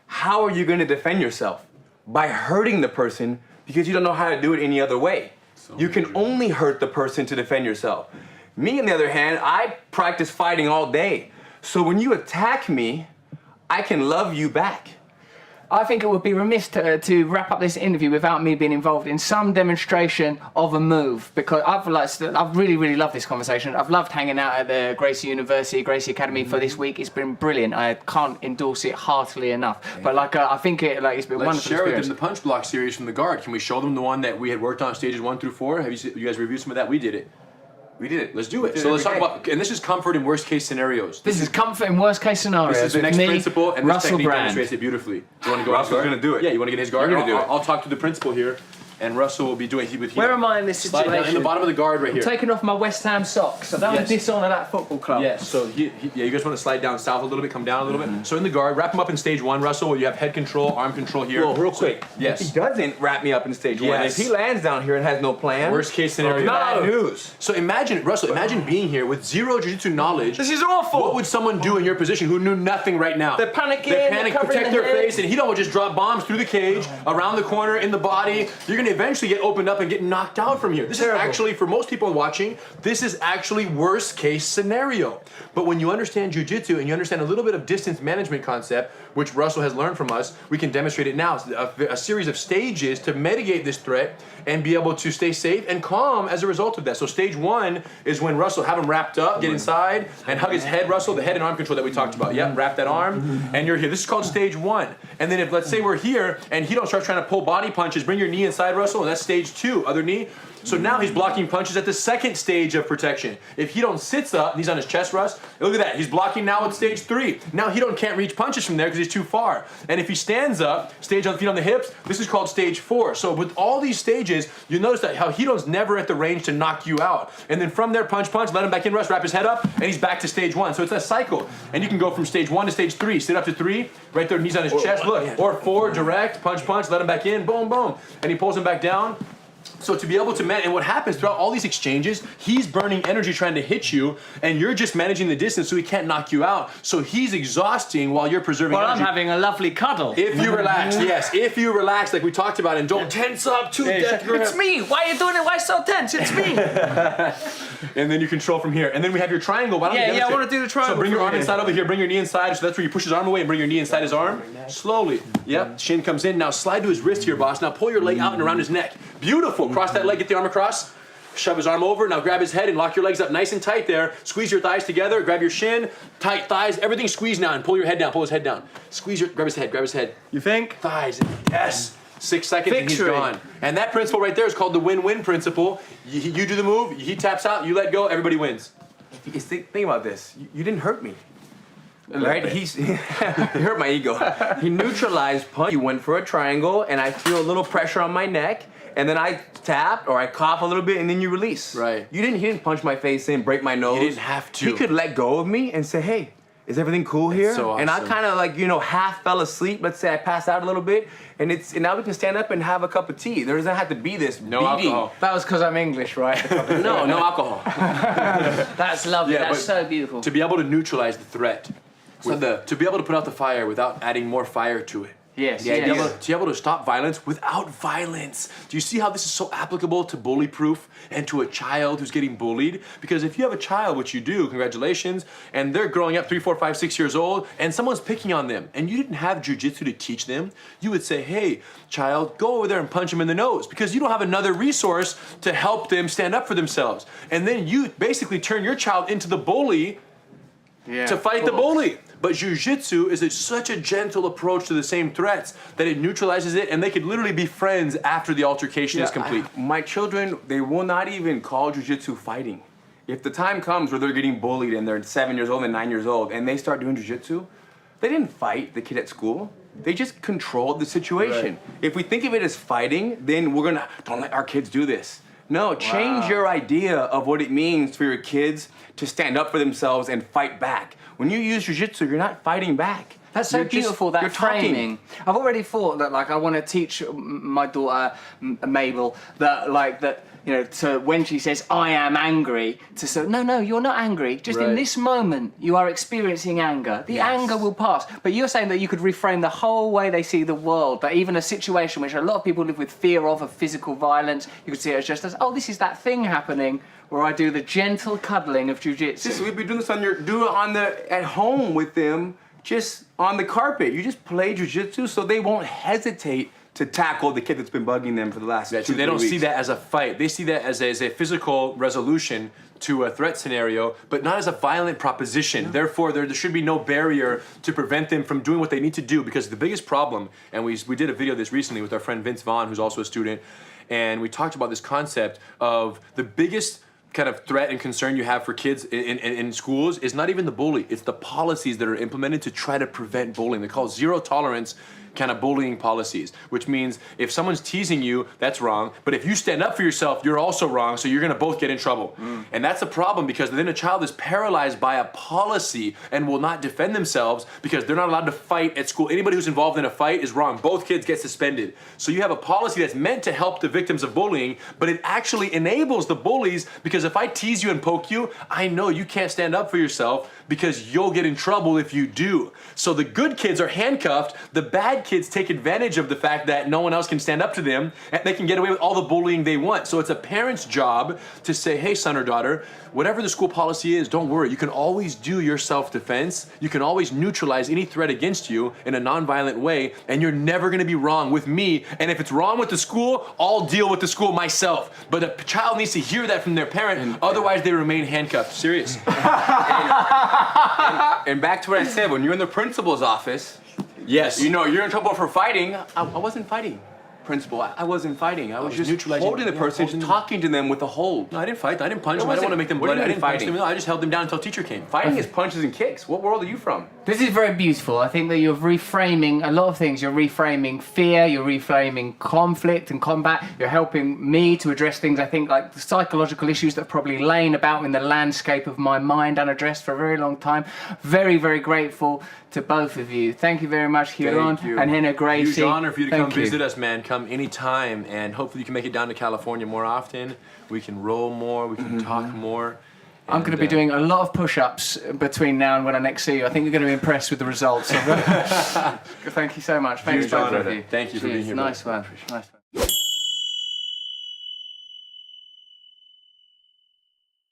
Speaker 3: how are you going to defend yourself? By hurting the person, because you don't know how to do it any other way. You can only hurt the person to defend yourself. Me, on the other hand, I practice fighting all day. So when you attack me, I can love you back.
Speaker 1: I think it would be remiss to wrap up this interview without me being involved in some demonstration of a move, because I've really, really loved this conversation. I've loved hanging out at the Gracie Gracie Academy for this week. It's been brilliant. I can't endorse it heartily enough. But I think it's been
Speaker 2: Let's
Speaker 1: wonderful.
Speaker 2: Share with them the punch block series from the guard. Can we show them the one that we had worked on stages 1 through 4? Have you guys reviewed some of that? We did it.
Speaker 3: We did it.
Speaker 2: Let's do it. So let's talk about, and this is comfort in worst case scenarios.
Speaker 1: This is comfort in worst case scenarios.
Speaker 2: This is the next principle, and this
Speaker 1: Russell
Speaker 2: technique
Speaker 1: Brand.
Speaker 2: demonstrates it beautifully. You want to go?
Speaker 3: Russell's going to do it.
Speaker 2: Yeah, you want to get his guard?
Speaker 3: You're gonna do it.
Speaker 2: I'll talk to the principal here, and Russell will be doing it.
Speaker 1: Where am I in this
Speaker 2: Slide down
Speaker 1: situation?
Speaker 2: in the bottom of the guard right here.
Speaker 1: Taking off my West Ham socks. I don't want to dishonour that football club.
Speaker 2: Yes, so you guys want to slide down south a little bit, come down a little bit. So in the guard, wrap him up in stage 1, Russell, where you have head control, arm control here.
Speaker 3: Well, real quick.
Speaker 2: Yes.
Speaker 3: If he doesn't wrap me up in stage 1,
Speaker 2: Yes.
Speaker 3: if he lands down here and has no plan,
Speaker 2: Worst case scenario.
Speaker 3: bad news.
Speaker 2: So imagine, Russell, being here with zero jiu-jitsu knowledge.
Speaker 1: This is awful.
Speaker 2: What would someone do in your position who knew nothing right now?
Speaker 1: They're panicking,
Speaker 2: They panic,
Speaker 1: they're covering
Speaker 2: protect
Speaker 1: their
Speaker 2: their
Speaker 1: head.
Speaker 2: face, and he don't just drop bombs through the cage, around the corner, in the body. You're eventually get opened up and get knocked out from here. This is actually, for most people watching, this is actually worst case scenario. But when you understand jiu-jitsu and you understand a little bit of distance management concept, which Russell has learned from us, we can demonstrate it now. It's a series of stages to mitigate this threat and be able to stay safe and calm as a result of that. So stage 1 is when Russell, have him wrapped up, get inside, and hug his head, Russell, the head and arm control that we talked about. Yep, wrap that arm, and you're here. This is called stage 1. And then if, let's say we're here, and he don't start trying to pull body punches, bring your knee inside, Russell, and that's stage 2, other knee. So now he's blocking punches at the second stage of protection. If he don't sits up, and he's on his chest, Russ, look at that, he's blocking now at stage 3. Now he can't reach punches from there because he's too far. And if he stands up, stage on the feet on the hips, this is called stage 4. So with all these stages, you notice that how Hidon's never at the range to knock you out. And then from there, punch, let him back in, Russ, wrap his head up, and he's back to stage 1. So it's a cycle. And you can go from stage 1 to stage 3, sit up to 3, right there, knees on his chest, look, or 4, direct, punch, let him back in, boom, boom. And he pulls him back down. So to be able to manage, and what happens throughout all these exchanges, he's burning energy trying to hit you, and you're just managing the distance so he can't knock you out. So he's exhausting while you're preserving energy.
Speaker 1: I'm having a lovely cuddle.
Speaker 2: If you relax, yes. If you relax, like we talked about, and don't tense up to death.
Speaker 1: It's me. Why are you doing it? Why so tense? It's me.
Speaker 2: And then you control from here. And then we have your triangle. Why don't you
Speaker 1: I want to do the triangle.
Speaker 2: So bring your arm inside over here. Bring your knee inside. So that's where you push his arm away and bring your knee inside his arm. Slowly. Yep. Shin comes in. Now slide to his wrist here, boss. Now pull your leg out and around his neck. Beautiful. Cross that leg. Get the arm across. Shove his arm over. Now grab his head and lock your legs up nice and tight there. Squeeze your thighs together. Grab your shin. Tight thighs. Everything squeeze now and pull your head down. Pull his head down. Grab his head. Grab his head.
Speaker 1: You think?
Speaker 2: Thighs. Yes. 6 seconds
Speaker 1: Victory.
Speaker 2: and he's gone. And that principle right there is called the win-win principle. You do the move, he taps out, you let go, everybody wins.
Speaker 3: Think about this. You didn't hurt me. Right? He hurt my ego. He neutralized punch. You went for a triangle, and I feel a little pressure on my neck, and then I tapped or I cough a little bit, and then you release.
Speaker 2: Right.
Speaker 3: He didn't punch my face in, break my nose.
Speaker 2: You didn't have to.
Speaker 3: He could let go of me and say, hey, is everything cool here?
Speaker 2: So awesome.
Speaker 3: And I kind of half fell asleep. Let's say I passed out a little bit, and now we can stand up and have a cup of tea. There doesn't have to be this
Speaker 2: no
Speaker 3: beating.
Speaker 2: alcohol.
Speaker 1: That was because I'm English, right?
Speaker 3: No alcohol.
Speaker 1: That's lovely.
Speaker 2: Yeah,
Speaker 1: That's so beautiful.
Speaker 2: To be able to neutralize the threat, to be able to put out the fire without adding more fire to it.
Speaker 1: Yes,
Speaker 2: To be able to stop violence without violence. Do you see how this is so applicable to bully proof and to a child who's getting bullied? Because if you have a child, which you do, congratulations, and they're growing up 3, 4, 5, 6 years old, and someone's picking on them, and you didn't have jiu-jitsu to teach them, you would say, hey, child, go over there and punch him in the nose, because you don't have another resource to help them stand up for themselves. And then you basically turn your child into the bully to fight the bully. But jiu-jitsu is such a gentle approach to the same threats that it neutralizes it, and they could literally be friends after the altercation is complete.
Speaker 3: My children, they will not even call jiu-jitsu fighting. If the time comes where they're getting bullied and they're 7 years old and 9 years old and they start doing jiu-jitsu, they didn't fight the kid at school. They just controlled the situation. Right. If we think of it as fighting, then don't let our kids do this. No, change your idea of what it means for your kids to stand up for themselves and fight back. When you use jiu-jitsu, you're not fighting back.
Speaker 1: That's so beautiful, that framing. I've already thought that, I want to teach my daughter, Mabel, that, to when she says, I am angry, to say, no, you're not angry. Just in this moment, you are experiencing anger. The anger will pass. But you're saying that you could reframe the whole way they see the world, that even a situation which a lot of people live with fear of physical violence, you could see it as just as, this is that thing happening where I do the gentle cuddling of jiu-jitsu.
Speaker 3: We've been doing this at home with them, just on the carpet. You just play jiu-jitsu so they won't hesitate to tackle the kid that's been bugging them for the last 2 weeks.
Speaker 2: They don't see that as a fight. They see that as a physical resolution to a threat scenario, but not as a violent proposition. No. Therefore, there should be no barrier to prevent them from doing what they need to do, because the biggest problem, and we did a video of this recently with our friend Vince Vaughn, who's also a student, and we talked about this concept of the biggest kind of threat and concern you have for kids in schools is not even the bully. It's the policies that are implemented to try to prevent bullying. They're called zero tolerance kind of bullying policies, which means if someone's teasing you, that's wrong. But if you stand up for yourself, you're also wrong. So you're going to both get in trouble. And that's a problem, because then a child is paralyzed by a policy and will not defend themselves because they're not allowed to fight at school. Anybody who's involved in a fight is wrong. Both kids get suspended. So you have a policy that's meant to help the victims of bullying, but it actually enables the bullies, because if I tease you and poke you, I know you can't stand up for yourself because you'll get in trouble if you do. So the good kids are handcuffed, the bad kids take advantage of the fact that no one else can stand up to them and they can get away with all the bullying they want. So it's a parent's job to say, hey, son or daughter, whatever the school policy is, don't worry. You can always do your self-defense. You can always neutralize any threat against you in a nonviolent way, and you're never gonna be wrong with me. And if it's wrong with the school, I'll deal with the school myself. But a child needs to hear that from their parent, otherwise they remain handcuffed. Serious.
Speaker 4: And back to what I said, when you're in the principal's office,
Speaker 2: Yes.
Speaker 4: you know, you're in trouble for fighting. I wasn't fighting, principal. I wasn't fighting. I was just
Speaker 2: neutralizing-
Speaker 4: holding the person, just talking to them with a hold.
Speaker 2: No, I didn't fight. I didn't punch
Speaker 4: It
Speaker 2: them. I didn't
Speaker 4: wasn't-
Speaker 2: want to make them
Speaker 4: what do
Speaker 2: bloody.
Speaker 4: you
Speaker 2: I
Speaker 4: mean
Speaker 2: didn't punch
Speaker 4: fighting?
Speaker 2: them. No, I just held them down until teacher came.
Speaker 4: Fighting is punches and kicks. What world are you from?
Speaker 1: This is very beautiful. I think that you're reframing a lot of things. You're reframing fear, you're reframing conflict and combat. You're helping me to address things, I think, like the psychological issues that have probably lain about in the landscape of my mind unaddressed for a very long time. Very, very grateful to both of you. Thank you very much, Ryron
Speaker 4: Thank you.
Speaker 1: and Rener, Gracie.
Speaker 2: Huge honor for you to
Speaker 1: Thank
Speaker 2: come visit us, man. Come anytime, and hopefully you can make it down to California more often. We can roll more. We can talk more.
Speaker 1: I'm going to be doing a lot of push-ups between now and when I next see you. I think you're going to be impressed with the results. Thank you so much. Thanks
Speaker 2: Huge
Speaker 1: both
Speaker 2: honor.
Speaker 1: of you.
Speaker 2: Thank you for being
Speaker 1: Cheers.
Speaker 2: here,
Speaker 1: Nice
Speaker 2: bro.
Speaker 1: one. Nice one.